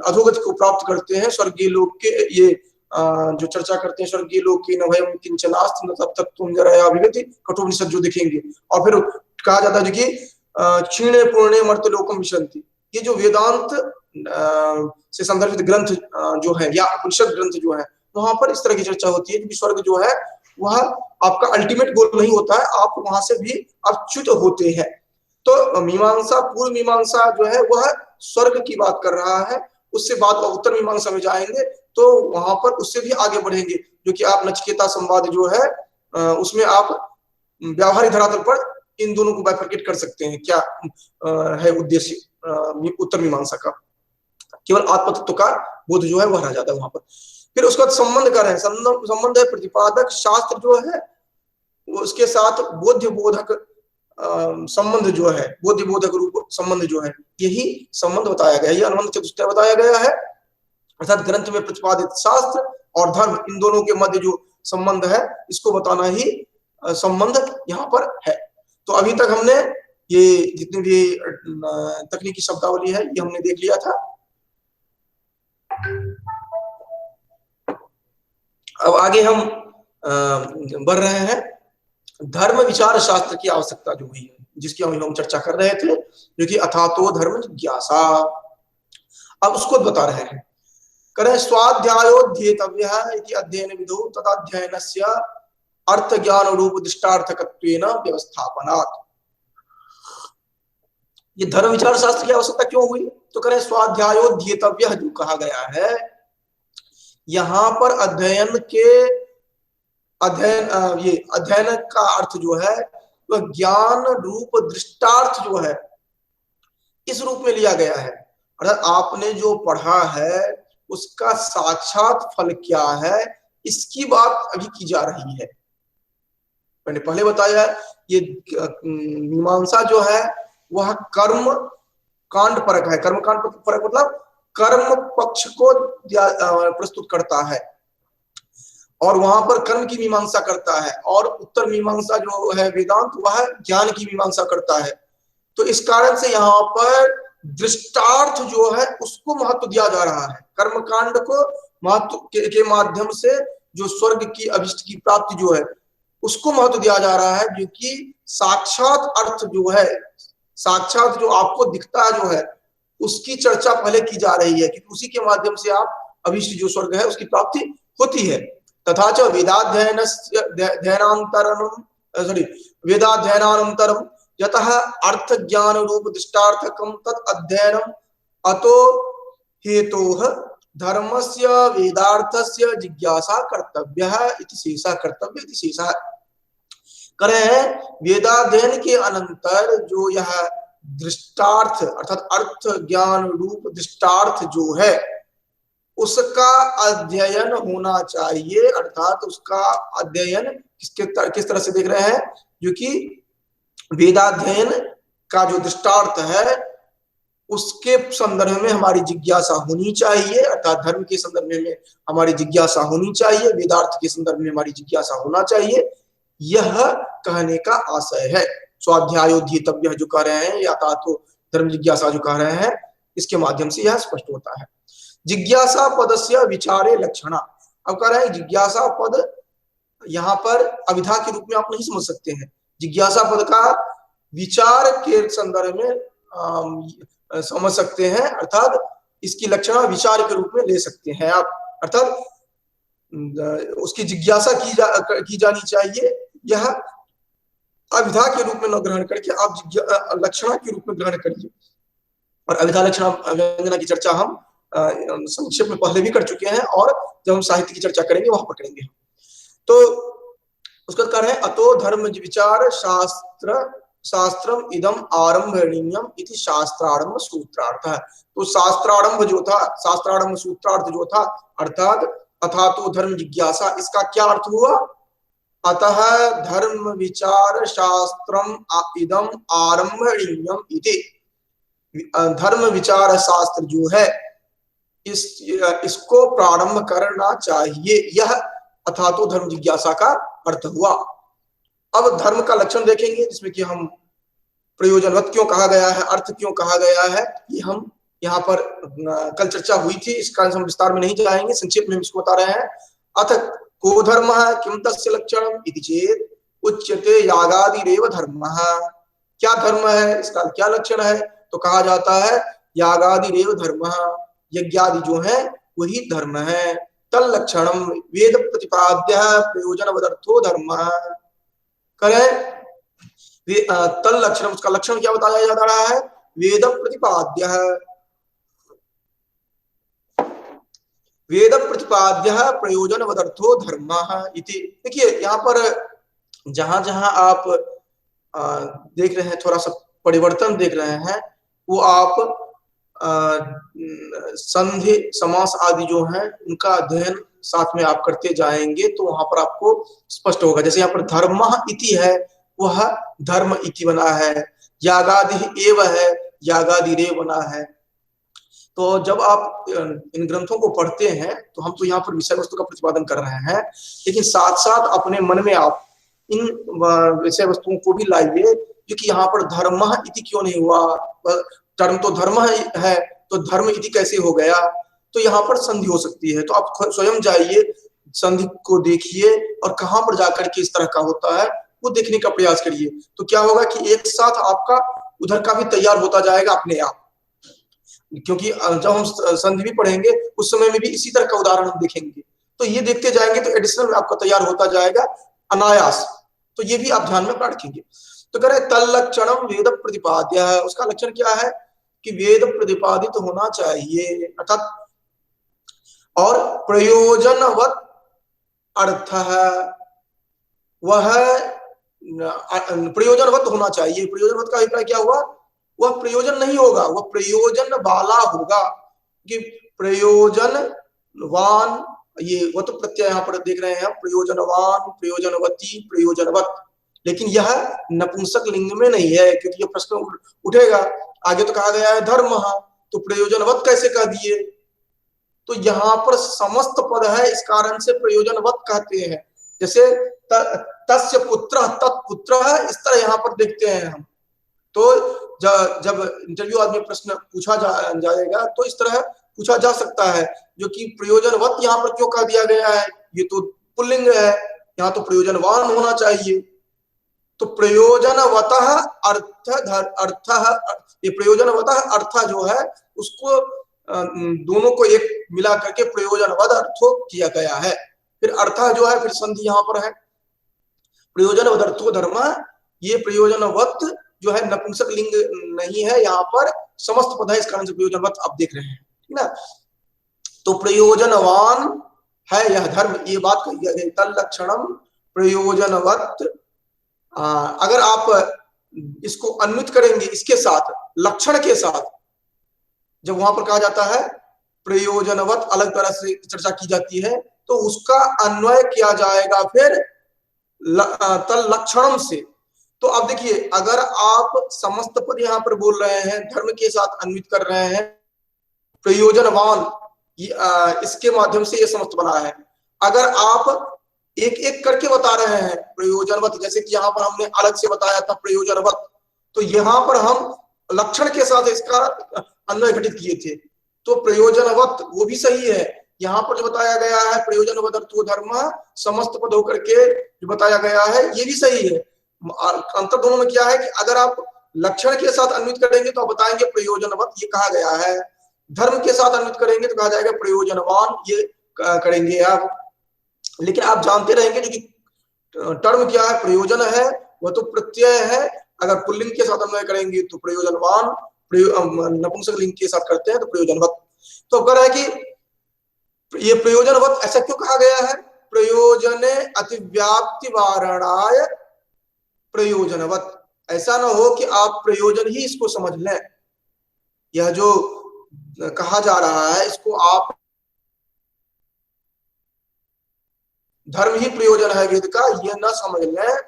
अधोगति को प्राप्त करते हैं, स्वर्गीय लोक के ये जो चर्चा करते हैं स्वर्गीय लोक की न भयम किंचनास्ति न तब तक तुम जरा विगति कठोपनिषद जो देखेंगे। और फिर कहा जाता है कि क्षीणे पूर्णे मर्त्य लोकम विशंति, ये जो वेदांत से संदर्भित ग्रंथ जो है या उपनिषद ग्रंथ जो है, वहां पर इस तरह की चर्चा होती है कि स्वर्ग जो है वह आपका अल्टीमेट गोल नहीं होता है, आप वहां से भी अच्युत होते हैं। तो मीमांसा पूर्व मीमांसा जो है वह स्वर्ग की बात कर रहा है, उससे बाद उत्तर मीमांसा में जाएंगे तो वहां पर उससे भी आगे बढ़ेंगे, जो कि आप नचिकेता संवाद जो है उसमें आप व्यावहारिक धरातल पर इन दोनों को बाइफरकेट कर सकते हैं। क्या है उद्देश्य उत्तर मीमांसा का, केवल आत्म तत्व का बोध जो है वह रह जाता है वहां पर। फिर उसका संबंध कर रहे हैं, संबंध है प्रतिपादक शास्त्र जो है उसके साथ बोध्य बोधक संबंध जो है, बोध्य बोधक रूप संबंध जो है, यही संबंध बताया गया है, यह अनुबंध चतुष्टय बताया गया है। अर्थात ग्रंथ में प्रतिपादित शास्त्र और धर्म इन दोनों के मध्य जो संबंध है इसको बताना ही संबंध यहाँ पर है। तो अभी तक हमने ये जितनी भी तकनीकी शब्दावली है ये हमने देख लिया था। अब आगे हम बढ़ रहे हैं धर्म विचार शास्त्र की आवश्यकता जो हुई है, जिसकी हम चर्चा कर रहे थे, जो कि अथातो धर्म जिज्ञासा। अब उसको बता रहे हैं, करें स्वाध्यायोध्येतव्यः इति अध्ययन विधौ तदाध्ययनस्य अर्थ ज्ञान रूप दृष्टार्थकत्वेन व्यवस्थापनात्। ये धर्म विचार शास्त्र की आवश्यकता क्यों हुई? तो करें स्वाध्यायोध्येतव्यः जो कहा गया है, यहाँ पर अध्ययन का अर्थ जो है वह ज्ञान रूप दृष्टार्थ जो है इस रूप में लिया गया है। अर्थात आपने जो पढ़ा है उसका साक्षात फल क्या है, इसकी बात अभी की जा रही है। मैंने पहले बताया ये मीमांसा जो है वह कर्म कांड परक है। कर्म कांड परक मतलब कर्म पक्ष को प्रस्तुत करता है और वहां पर कर्म की मीमांसा करता है, और उत्तर मीमांसा जो है वेदांत वह ज्ञान की मीमांसा करता है। तो इस कारण से यहाँ पर दृष्टार्थ जो है उसको महत्व दिया जा रहा है। कर्मकांड को महत्व के माध्यम से जो स्वर्ग की अभिष्ट की प्राप्ति जो है उसको महत्व दिया जा रहा है, जो कि साक्षात अर्थ जो है, साक्षात जो आपको दिखता है जो है उसकी चर्चा पहले की जा रही है, क्योंकि उसी के माध्यम से आप अभिष्ट जो स्वर्ग है उसकी प्राप्ति होती है। तथा च वेदाध्ययनानंतरम यतः अर्थ ज्ञान रूप दृष्टार्थकम तत् अध्ययनम अतो हेतोः धर्मस्य वेदार्थस्य जिज्ञासा कर्तव्यः इति शेषः कर्तव्य इति शेषः। करें वेदाध्ययन के अनंतर जो यह दृष्टार्थ अर्थात अर्थ ज्ञान रूप दृष्टार्थ जो है उसका अध्ययन होना चाहिए। अर्थात उसका अध्ययन किस तरह से देख रहे हैं, जो कि वेदाध्ययन का जो दृष्टार्थ है उसके संदर्भ में हमारी जिज्ञासा होनी चाहिए, अर्थात धर्म के संदर्भ में हमारी जिज्ञासा होनी चाहिए, वेदार्थ के संदर्भ में हमारी जिज्ञासा होना चाहिए, यह कहने का आशय है। स्वाध्यायोध्येतव्य जो कह रहे हैं या तो धर्म जिज्ञासा जो कह रहे हैं, इसके माध्यम से यह स्पष्ट होता है। जिज्ञासा पदस्य विचारे लक्षणा। अब कह रहे हैं जिज्ञासा पद यहाँ पर अविधा के रूप में आप नहीं समझ सकते हैं। जिज्ञासा पद का विचार के संदर्भ में समझ सकते हैं, अर्थात इसकी लक्षणा विचार के रूप में ले सकते हैं आप, अर्थात उसकी जिज्ञासा की जानी चाहिए। यह अविधा के रूप में न ग्रहण करके आप लक्षणा के रूप में ग्रहण करिए। और अविधा लक्षणा व्यंजना की चर्चा हम संक्षेप में पहले भी कर चुके हैं, और जब हम साहित्य की चर्चा करेंगे वहां पर करेंगे। तो उसका कह रहे हैं अतो धर्म विचार शास्त्रम इदम आरंभणीयम इति शास्त्रारंभ सूत्रार्थ है। तो शास्त्रारंभ जो था, शास्त्रारंभ सूत्रार्थ जो था, अर्थात अथा तो धर्म जिज्ञासा, इसका क्या अर्थ हुआ? अतः धर्म विचार शास्त्रम इदम आरंभणीयम इति, धर्म विचार शास्त्र जो है इसको प्रारंभ करना चाहिए, यह अथा तो धर्म जिज्ञासा का अर्थ हुआ। अब धर्म का लक्षण देखेंगे, जिसमें कि हम प्रयोजनवत क्यों कहा गया है, अर्थ क्यों कहा गया है, ये हम यहाँ पर कल चर्चा हुई थी, इस कारण हम विस्तार में नहीं जाएंगे, संक्षेप में हम इसको बता रहे हैं। अथ को धर्म किम तस्य लक्षणम इति चेत उच्यते यागादिरेव धर्मः। क्या धर्म है, इसका क्या लक्षण है, तो कहा जाता है यागादिरेव धर्मः, यज्ञादि जो है वही धर्म है। तल लक्षणम वेद प्रतिपाद्य प्रयोजन वदर्थो धर्मः। करें तल लक्षण, उसका लक्षण क्या बताया जा रहा है, वेद प्रतिपाद्य, वेद प्रतिपाद्य प्रयोजन वदर्थो धर्म इति। देखिए यहाँ पर जहां जहां आप देख रहे हैं, थोड़ा सा परिवर्तन देख रहे हैं, वो आप संधि समास आदि जो है उनका अध्ययन साथ में आप करते जाएंगे तो वहां पर आपको स्पष्ट होगा। जैसे यहाँ पर धर्म इति है, वह धर्म इति बना है, यागादि एव है, यागादि रे बना है। तो जब आप इन ग्रंथों को पढ़ते हैं तो हम तो यहाँ पर विषय वस्तु का प्रतिपादन कर रहे हैं, लेकिन साथ साथ अपने मन में आप इन विषय वस्तुओं को भी लाइए, क्योंकि यहाँ पर धर्म इति क्यों नहीं हुआ, धर्म तो धर्म है तो धर्म इति कैसे हो गया, तो यहाँ पर संधि हो सकती है। तो आप स्वयं जाइए, संधि को देखिए और कहाँ पर जाकर के इस तरह का होता है वो देखने का प्रयास करिए। तो क्या होगा कि एक साथ आपका उधर का भी तैयार होता जाएगा अपने आप, क्योंकि जब हम संधि भी पढ़ेंगे उस समय में भी इसी तरह का उदाहरण हम देखेंगे, तो ये देखते जाएंगे तो एडिशनल में आपका तैयार होता जाएगा अनायास। तो ये भी आप ध्यान में रखेंगे। तो कह रहे तल लक्षणम वेद प्रतिपाद्य है, उसका लक्षण क्या है कि वेद प्रतिपादित होना चाहिए, अर्थात और प्रयोजनवत अर्थ है, वह प्रयोजनवत होना चाहिए। प्रयोजनवत का अभिप्राय क्या हुआ, वह प्रयोजन नहीं होगा, वह प्रयोजन वाला होगा। कि प्रयोजनवान, ये वो तो प्रत्यय यहाँ पर देख रहे हैं, प्रयोजनवान, प्रयोजनवती, प्रयोजनवत, लेकिन यह नपुंसक लिंग में नहीं है, क्योंकि ये प्रश्न उठेगा। आगे तो कहा गया है धर्म, तो प्रयोजनवत कैसे कह दिए, तो यहाँ पर समस्त पद है, इस कारण से प्रयोजनवत कहते हैं। जैसे तस्य पुत्र तत्पुत्र है, इस तरह यहाँ पर देखते हैं हम। तो जब इंटरव्यू आदमी प्रश्न पूछा जाएगा तो इस तरह पूछा जा सकता है, जो कि प्रयोजनवत यहाँ पर क्यों कह दिया गया है, ये तो पुल्लिंग है, यहाँ तो प्रयोजनवान होना चाहिए। तो प्रयोजनवतः अर्थ, ये प्रयोजनवतः अर्थ जो है उसको दोनों को एक मिला करके प्रयोजनवद अर्थो किया गया है। फिर अर्थ जो है, फिर संधि यहाँ पर है, प्रयोजनवद अर्थो धर्म, ये प्रयोजनवत जो है नपुंसक लिंग नहीं है, यहाँ पर समस्त पद है, इस कारण से प्रयोजनवत आप देख रहे हैं, ठीक ना। तो प्रयोजनवान है यह धर्म, ये बात कही गई। तल लक्षणम प्रयोजनवत, अगर आप इसको अन्वित करेंगे इसके साथ, लक्षण के साथ, जब वहां पर कहा जाता है प्रयोजनवत अलग तरह से चर्चा की जाती है, तो उसका अन्वय किया जाएगा फिर तल लक्षणम से। तो अब देखिए, अगर आप समस्त पद यहाँ पर बोल रहे हैं, धर्म के साथ अन्वित कर रहे हैं, प्रयोजनवान इसके माध्यम से ये समस्त बना है। अगर आप एक एक करके बता रहे हैं प्रयोजनवत, जैसे कि यहाँ पर हमने अलग से बताया था प्रयोजनवत, तो यहाँ पर हम लक्षण के साथ इसका अन्वय घटित किए थे, तो प्रयोजनवत वो भी सही है। यहाँ पर जो बताया गया है प्रयोजनवत अर्थो धर्म, समस्त पद होकर के जो बताया गया है ये भी सही है। अंतर दोनों में क्या है कि अगर आप लक्षण के साथ अन्वित करेंगे तो आप बताएंगे प्रयोजनवत ये कहा गया है, धर्म के साथ अन्वित करेंगे तो कहा जाएगा प्रयोजनवान ये करेंगे आप। लेकिन आप जानते रहेंगे जो कि टर्म क्या है, प्रयोजन है, वह तो प्रत्यय है, अगर पुल्लिंग के साथ अन्वय करेंगे तो प्रयोजनवान, नपुंसक लिंग के साथ करते हैं तो प्रयोजनवत। तो कह रहा है कि ये प्रयोजनवत ऐसा क्यों कहा गया है, प्रयोजने अतिव्याप्ति वारणाय प्रयोजनवत, ऐसा ना हो कि आप प्रयोजन ही इसको समझ लें, यह जो कहा जा रहा है इसको आप धर्म ही प्रयोजन है वेद का, ये ना समझ लें।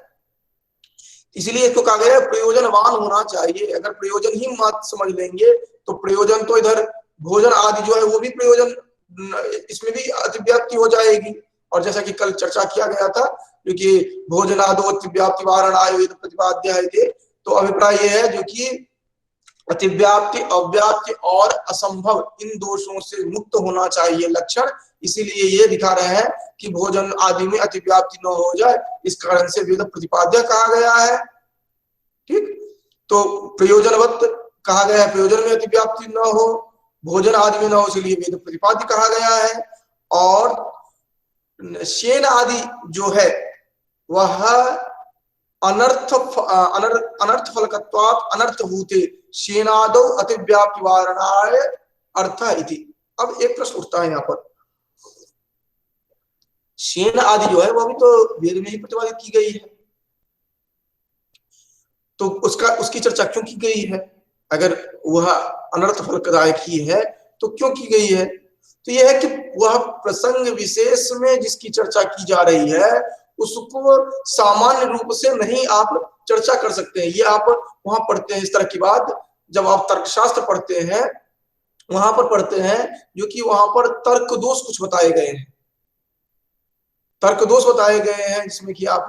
इसलिए इसको कहा गया प्रयोजनवान होना चाहिए। अगर प्रयोजन ही मत समझ लेंगे तो प्रयोजन तो इधर भोजन आदि जो है वो भी प्रयोजन, इसमें भी अतिव्याप्ति हो जाएगी। और जैसा कि कल चर्चा किया गया था, क्योंकि भोजनादो अतिव्याप्ति वारणाय वेद प्रतिपाद्य है, तो अभिप्राय ये है जो कि अतिव्याप्ति, अव्याप्ति और असंभव, इन दोषों से मुक्त होना चाहिए लक्षण। इसीलिए ये दिखा रहे हैं कि भोजन आदि में अतिव्याप्ति न हो जाए, इस कारण से वेद प्रतिपाद्य कहा गया है। ठीक, तो प्रयोजनवत कहा गया है, प्रयोजन में अतिव्याप्ति न हो, भोजन आदि में न हो, इसलिए वेद प्रतिपाद्य कहा गया है। और शेन आदि जो है वह अनर्थ फलकत्वात् अनर्थभूते शेनादौ अतिव्याप्ति वारणाय अर्थ इति। अब एक प्रश्न उठता है यहाँ पर, शेन आदि जो है वह भी तो वेद में ही प्रतिपादित की गई है, तो उसकी चर्चा क्यों की गई है? अगर वह अनर्थ फलदायक ही है तो क्यों की गई है? तो यह है कि वह प्रसंग विशेष में जिसकी चर्चा की जा रही है उसको सामान्य रूप से नहीं आप चर्चा कर सकते हैं। ये आप वहां पढ़ते हैं इस तरह की बात, जब आप तर्कशास्त्र पढ़ते हैं वहां पर पढ़ते हैं, जो कि वहां पर तर्क दोष कुछ बताए गए हैं, तर्क दोष बताए गए हैं, जिसमें कि आप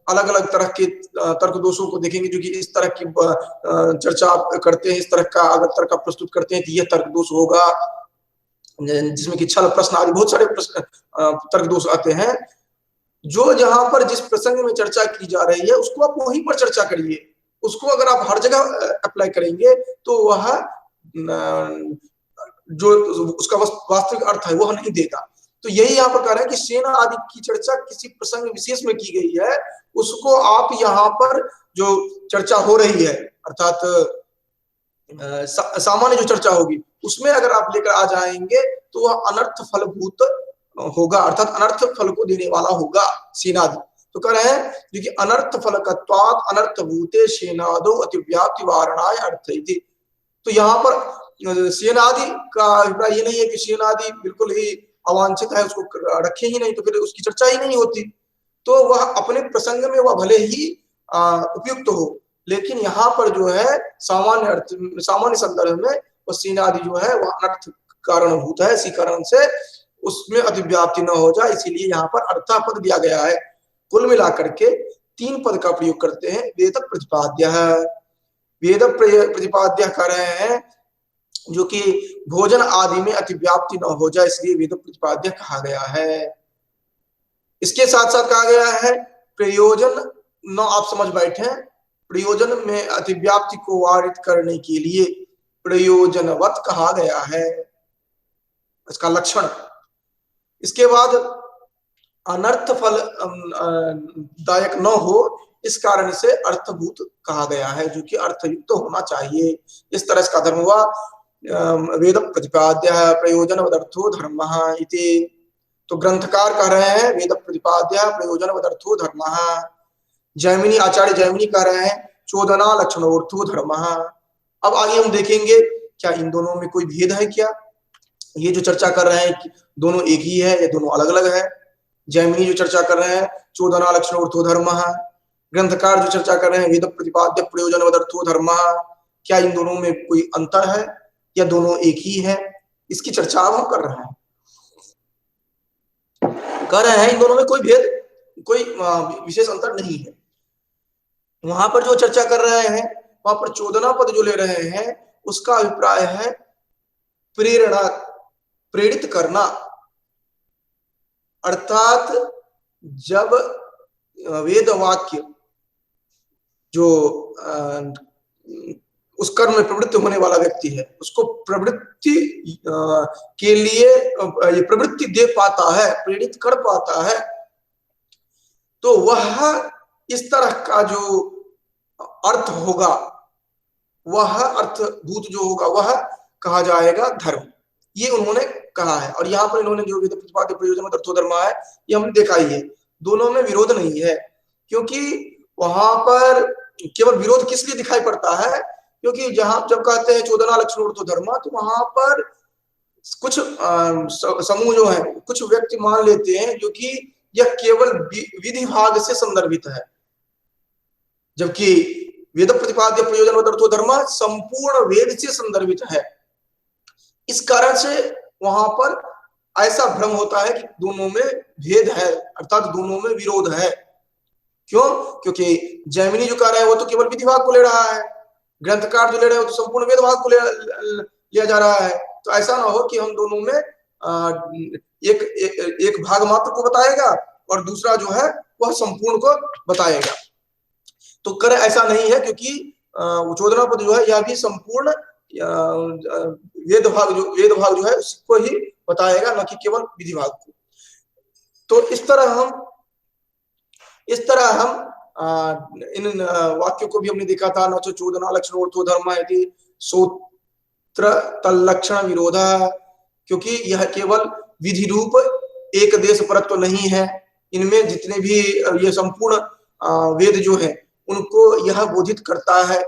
अलग अलग तरह के तर्क दोषों को देखेंगे, जो कि इस तरह की चर्चा आप करते हैं, इस तरह का अगर तर्क आप प्रस्तुत करते हैं तो यह तर्क दोष होगा, जिसमें कि छल प्रश्न आदि बहुत सारे प्रश्न तर्क दोष आते हैं। जो जहां पर जिस प्रसंग में चर्चा की जा रही है उसको आप वहीं पर चर्चा करिए, उसको अगर आप हर जगह अप्लाई करेंगे तो वह जो उसका वास्तविक अर्थ है वह नहीं देगा। तो यही यहाँ पर कह रहे हैं कि सेना आदि की चर्चा किसी प्रसंग विशेष में की गई है, उसको आप यहाँ पर जो चर्चा हो रही है अर्थात सामान्य जो चर्चा होगी उसमें अगर आप लेकर आ जाएंगे तो वह अनर्थ फलभूत होगा, अर्थात अनर्थ फल को देने वाला होगा सेनादि। तो कह रहे हैं जो कि अनर्थ फलकत्वात् अनर्थ भूते सेनादो अतिव्याप्ति वारणाय अर्थ। तो यहाँ पर सेनादि का अभिप्राय ये नहीं है कि सेनादि बिल्कुल ही अवांछित है, उसको रखे ही नहीं तो फिर उसकी चर्चा ही नहीं होती, तो वह अपने प्रसंग में वह भले ही उपयुक्त हो, लेकिन यहाँ पर जो है सामान्य अर्थ सामान्य संदर्भ में वह सेनादि जो है वह अनर्थ कारणभूत है, इसी कारण से उसमें अतिव्याप्ति न हो जाए, इसीलिए यहाँ पर अर्था पद दिया गया है। कुल मिलाकर के 3 पद का प्रयोग करते हैं, वेद प्रतिपाद्य है, वेद प्रतिपाद्य कर रहे हैं जो कि भोजन आदि में अतिव्याप्ति न हो जाए, इसलिए वेद प्रतिपाद्य कहा गया है। इसके साथ साथ कहा गया है प्रयोजन न, आप समझ बैठे, प्रयोजन में अतिव्याप्ति को वारित करने के लिए प्रयोजनवत कहा गया है, इसका लक्षण। इसके बाद अनर्थ फल दायक न हो, इस कारण से अर्थभूत कहा गया है, जो कि अर्थयुक्त तो होना चाहिए। इस तरह इसका धर्म हुआ वेद प्रतिपाद्य प्रयोजन वदर्थो धर्म इति। तो ग्रंथकार कह रहे हैं वेद प्रतिपाद्य प्रयोजन वदर्थो धर्म, जैमिनी आचार्य जैमिनी कह रहे हैं चोदना लक्षणोर्थो धर्म। अब आगे हम देखेंगे क्या इन दोनों में कोई भेद है क्या, ये जो चर्चा कर रहे हैं कि दोनों एक ही है या दोनों अलग अलग है। जैमिनी जो चर्चा कर रहे हैं चोदना लक्षणोर्थो धर्म, ग्रंथकार जो चर्चा कर रहे हैं वेद प्रतिपाद्य प्रयोजन वदर्थो धर्म, क्या इन दोनों में कोई अंतर है या दोनों एक ही है, इसकी चर्चा अब हम कर रहे हैं। कह रहे हैं इन दोनों में कोई भेद, कोई विशेष अंतर नहीं है। वहां पर जो चर्चा कर रहे हैं वहां पर चोदना पद जो ले रहे हैं उसका अभिप्राय है प्रेरणा, प्रेरित करना, अर्थात जब वेद वाक्य जो उस कर्म में प्रवृत्त होने वाला व्यक्ति है उसको प्रवृत्ति के लिए ये प्रवृत्ति दे पाता है, प्रेरित कर पाता है, तो वह इस तरह का जो अर्थ होगा वह अर्थभूत जो होगा वह कहा जाएगा धर्म। ये उन्होंने कहा है। और यहाँ पर इन्होंने जो वेद प्रतिपाद्य प्रयोजन अर्थो धर्म है ये हमने देखा ही है, दोनों में विरोध नहीं है, क्योंकि वहां पर केवल विरोध किस लिए दिखाई पड़ता है, क्योंकि जहां जब कहते हैं चोदना लक्षणोर्थो धर्म तो वहां पर कुछ समूह जो है कुछ व्यक्ति मान लेते हैं जो कि यह केवल विधि भाग से संदर्भित है, जबकि वेद प्रतिपाद्य प्रयोजन अर्थो धर्म संपूर्ण वेद से संदर्भित है। इस कारण से वहां पर ऐसा भ्रम होता है कि दोनों में भेद है, अर्थात दोनों में विरोध है। क्यों? क्योंकि जैमिनी जो कह रहा है वो तो केवल विधि भाग को ले रहा है, ग्रंथकार जो ले रहे हो तो संपूर्ण वेद भाग को लिया जा रहा है। तो ऐसा ना हो कि हम दोनों में एक भाग मात्र को बताएगा और दूसरा जो है वह संपूर्ण को बताएगा। तो कर ऐसा नहीं है, क्योंकि उच्चोदना पद जो है यह भी संपूर्ण वेद भाग जो है उसको ही बताएगा, न कि केवल विधि भाग को। तो इस तरह हम इन वाक्यों को भी हमने देखा था। न तो चोदना लक्षणोर्थो धर्म यदि सूत्र तल्लक्षण विरोधा, क्योंकि यह केवल विधि रूप एक देश परत्व नहीं है। इनमें जितने भी ये संपूर्ण वेद जो है उनको यह बोधित करता है।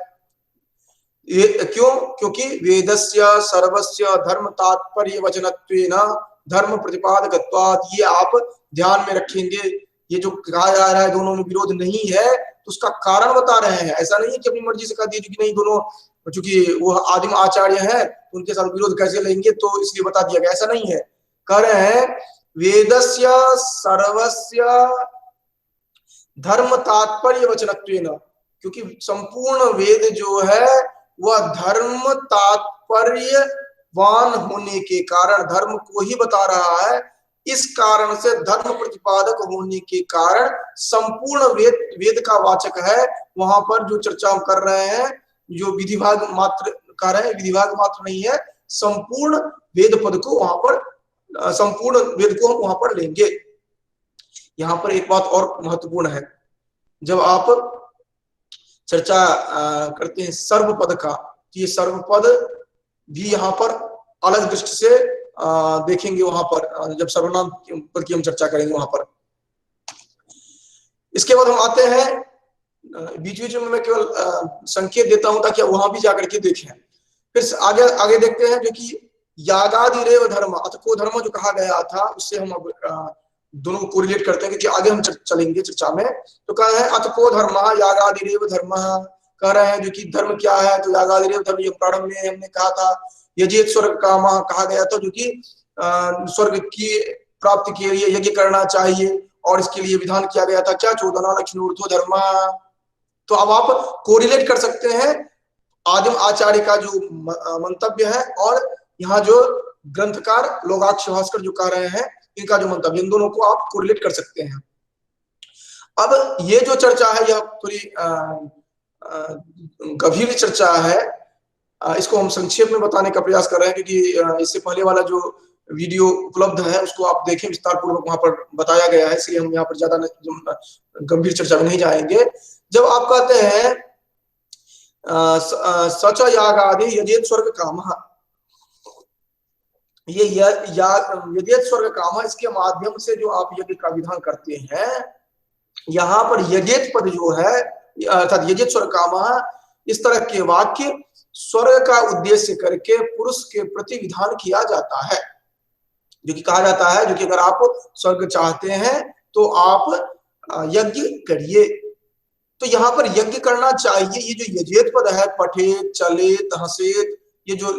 क्यों? क्योंकि वेदस्य सर्वस्य धर्म तात्पर्य वचनत्वेन धर्म प्रतिपादकत्वात्। ये आप ध्यान में रखेंगे, ये जो कहा जा रहा है दोनों में विरोध नहीं है, तो उसका कारण बता रहे हैं। ऐसा नहीं है कि अपनी मर्जी से कह दिया कि नहीं दोनों, चूंकि वो आदिम आचार्य है उनके साथ विरोध कैसे लेंगे, तो इसलिए बता दिया गया। ऐसा नहीं है, कह रहे हैं वेदस्य सर्वस्य धर्म तात्पर्य वचनत्वेन, क्योंकि संपूर्ण वेद जो है वह धर्म तात्पर्यवान होने के कारण धर्म को ही बता रहा है। इस कारण से धर्म प्रतिपादक होने के कारण संपूर्ण वेद का वाचक है। वहां पर जो चर्चा हम कर रहे हैं, जो विधि भाग मात्र कर रहे हैं, विधि भाग मात्र नहीं है, संपूर्ण वेद पद को वहां पर, संपूर्ण वेद को हम वहां पर लेंगे। यहाँ पर एक बात और महत्वपूर्ण है, जब आप चर्चा करते हैं सर्व पद का, तो ये सर्व पद भी यहाँ पर अलग दृष्टि से देखेंगे। वहां पर जब सर्वनाम पद की हम चर्चा करेंगे वहां पर। इसके बाद हम आते हैं, बीच बीच में मैं केवल संकेत देता हूं ताकि वहां भी जाकर के देखें। फिर आगे देखते हैं जो कि यागादिरेव धर्म अथको धर्म जो कहा गया था, उससे हम अब दोनों को कोरिलेट करते हैं, क्योंकि आगे हम चलेंगे चर्चा में। तो कह रहे हैं अथको धर्म यागादिरेव धर्म, कह रहे हैं जो कि धर्म क्या है, तो यागादिरेव धर्म। ये प्रारंभ में हमने कहा था यजेत स्वर्ग काम कहा गया था, जो कि स्वर्ग की प्राप्ति के लिए यज्ञ करना चाहिए, और इसके लिए विधान किया गया था क्या, चोदना लक्षणोर्थो धर्म। तो अब आप कोरिलेट कर सकते हैं आदिम आचार्य का जो मंतव्य है और यहाँ जो ग्रंथकार लोगाक्ष भास्कर जो कह रहे हैं इनका जो मंतव्य, इन दोनों को आप कोरिलेट कर सकते हैं। अब ये जो चर्चा है यह थोड़ी गंभीर चर्चा है। इसको हम संक्षेप में बताने का प्रयास कर रहे हैं, क्योंकि इससे पहले वाला जो वीडियो उपलब्ध है उसको आप देखें, विस्तार पूर्वक वहां पर बताया गया है, इसलिए हम यहाँ पर ज्यादा गंभीर चर्चा में नहीं जाएंगे। जब आप कहते हैं सच यागादि यजेत स्वर्ग काम, ये यजेत स्वर्ग काम, इसके माध्यम से जो आप यज्ञ का विधान करते हैं, यहाँ पर यजेत पद जो है अर्थात यजेत स्वर्ग काम, इस तरह के वाक्य स्वर्ग का उद्देश्य करके पुरुष के प्रति विधान किया जाता है, जो कि कहा जाता है जो कि अगर आप स्वर्ग चाहते हैं तो आप यज्ञ करिए। तो यहाँ पर यज्ञ करना चाहिए। ये जो यजेत पद है, पठेत चलेत हसेत, ये जो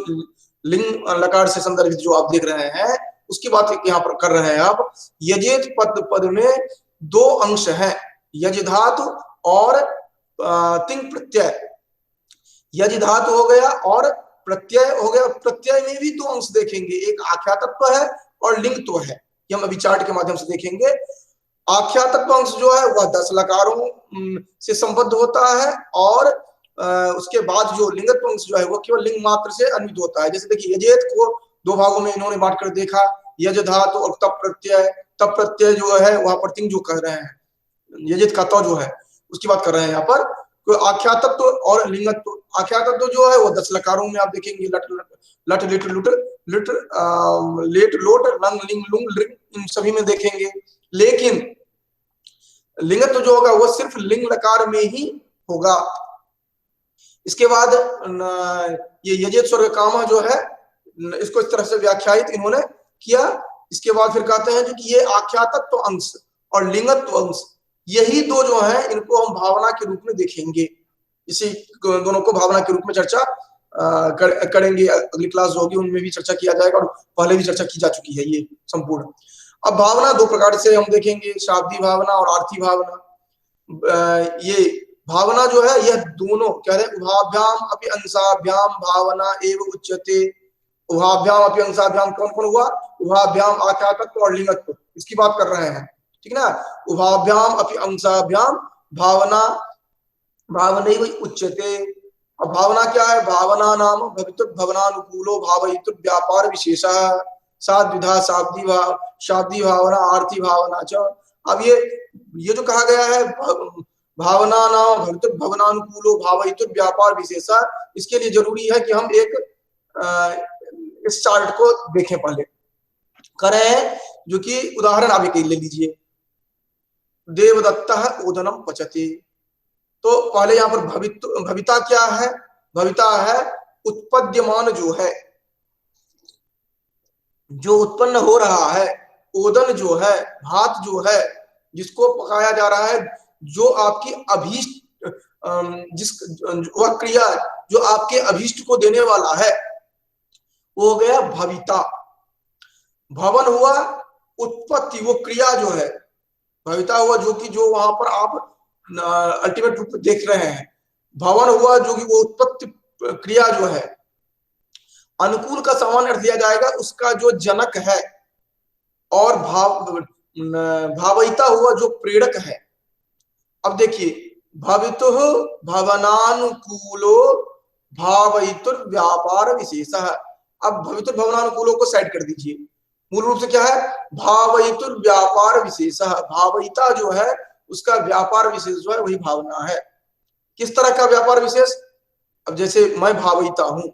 लिंग लकार से संदर्भित जो आप देख रहे हैं उसकी बात यहाँ पर कर रहे हैं आप। यजेत पद में दो अंश हैं, यज धातु और तिंग प्रत्यय। यज धातु हो गया और प्रत्यय हो गया। प्रत्यय में भी दो अंश देखेंगे, एक आख्या तत्व है और लिंग तो है, ये हम अभी चार्ट के माध्यम से देखेंगे। आख्या तत्व अंश जो है वह 10 लकारों से संबद्ध होता है, और उसके बाद जो लिंगत्व अंश जो है वो केवल लिंग मात्र से अन्वित होता है। जैसे देखिए यजेत को दो भागों में इन्होंने बांट कर देखा, यज धातु और तप प्रत्यय। तप प्रत्यय जो है वहां पर तिंग जो कह रहे हैं, यजेत का तो जो है उसकी बात कर रहे हैं यहाँ पर। तो आख्या तत्व और लिंगत्व, आख्या तत्व जो है वो 10 लकारों में आप देखेंगे, लट लिट लुट लिट लेट लोट लंग लिंग लुंग लिंग, इन सभी में देखेंगे। लेकिन लिंगत्व जो होगा वो सिर्फ लिंग लकार में ही होगा। इसके बाद ये यजेत स्वर्ग काम जो है इसको इस तरह से व्याख्यायित इन्होंने किया। इसके बाद फिर कहते हैं जो कि ये आख्या तत्व अंश और लिंगत्व अंश, यही दो जो है इनको हम भावना के रूप में देखेंगे। इसी दोनों को भावना के रूप में चर्चा करेंगे। अगली क्लास जो होगी उनमें भी चर्चा किया जाएगा, और पहले भी चर्चा की जा चुकी है ये संपूर्ण। अब भावना दो प्रकार से हम देखेंगे, शाब्दी भावना और आर्थी भावना। ये भावना जो है यह दोनों कह रहे उभाभ्याम अपि अंशाभ्याम भावना एव उच्यते। उभाभ्याम अपि अंशाभ्याम कौन कौन हुआ? उभाभ्याम आख्यातत्व और लिंगत्व, इसकी बात कर रहे हैं, ठीक ना। उभाभ्याम अपि अंशाभ्याम भावना भावनैव उच्यते। अब भावना क्या है? भावना नाम भवितुर भवनानुकूलो भावयितुर व्यापार विशेषः साद्विधा शाब्दी भावना आर्थी भावना च। अब ये जो कहा गया है भावना नाम भवितुर भवनानुकूलो भावयितुर व्यापार विशेषः, इसके लिए जरूरी है कि हम इस चार्ट को देखें पहले। करें जो कि उदाहरण आप एक ले लीजिए, देवदत्तः ओदनम पचति। तो पहले यहाँ पर भविता क्या है? भविता है उत्पद्यमान जो है, जो उत्पन्न हो रहा है। ओदन जो है, भात जो है जिसको पकाया जा रहा है, जो आपकी अभीष्ट जिस वह क्रिया जो आपके अभीष्ट को देने वाला है, वो हो गया भविता। भवन हुआ उत्पत्ति, वो क्रिया जो है। भविता हुआ जो कि जो वहां पर आप अल्टीमेट रूप में देख रहे हैं। भवन हुआ जो कि वो उत्पत्ति क्रिया जो है। अनुकूल का सामान्य अर्थ दिया जाएगा उसका जो जनक है, और भावयिता हुआ जो प्रेरक है। अब देखिए, भवितु भवनानुकूलो भावयितुर व्यापार विशेषः। अब भवितुर भवनानुकूलो को साइड कर दीजिए, मूल रूप से क्या है? भावयितुर व्यापार विशेषः। भावयिता जो है उसका व्यापार विशेष जो है वही भावना है। किस तरह का व्यापार विशेष? अब जैसे मैं भावयिता हूं,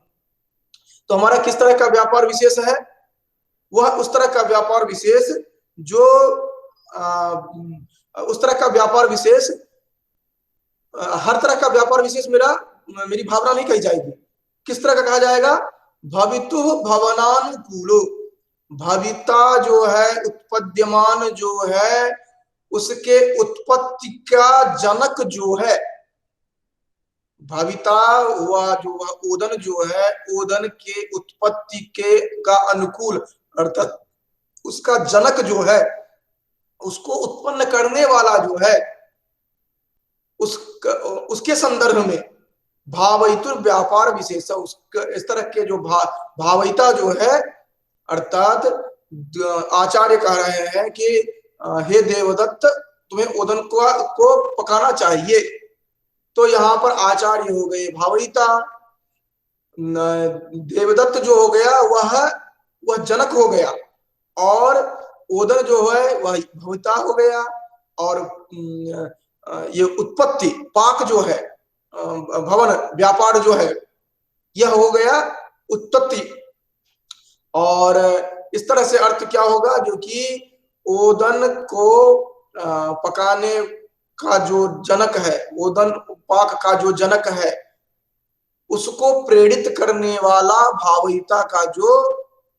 तो हमारा किस तरह का व्यापार विशेष है? वह उस तरह का व्यापार विशेष जो उस तरह का व्यापार विशेष, हर तरह का व्यापार विशेष मेरी भावना नहीं कही जाएगी। किस तरह का कहा जाएगा? भवितु भवनानुकूलो। भविता जो है, उत्पद्यमान जो है, उसके उत्पत्ति का जनक जो है। भविता हुआ जो ओदन जो है, ओदन के उत्पत्ति के का अनुकूल अर्थात उसका जनक जो है, उसको उत्पन्न करने वाला जो है, उसके संदर्भ में भावयितुर व्यापार विशेष। इस तरह के जो भावयिता जो है, अर्थात आचार्य कह रहे हैं कि हे देवदत्त, तुम्हें ओदन को पकाना चाहिए। तो यहाँ पर आचार्य हो गए भावयिता, देवदत्त जो हो गया वह जनक हो गया, और ओदन जो है वह भविता हो गया, और ये उत्पत्ति पाक जो है, भवन व्यापार जो है, यह हो गया उत्पत्ति। और इस तरह से अर्थ क्या होगा? जो कि ओदन को पकाने का जो जनक है, ओदन पाक का जो जनक है, उसको प्रेरित करने वाला भावयिता का जो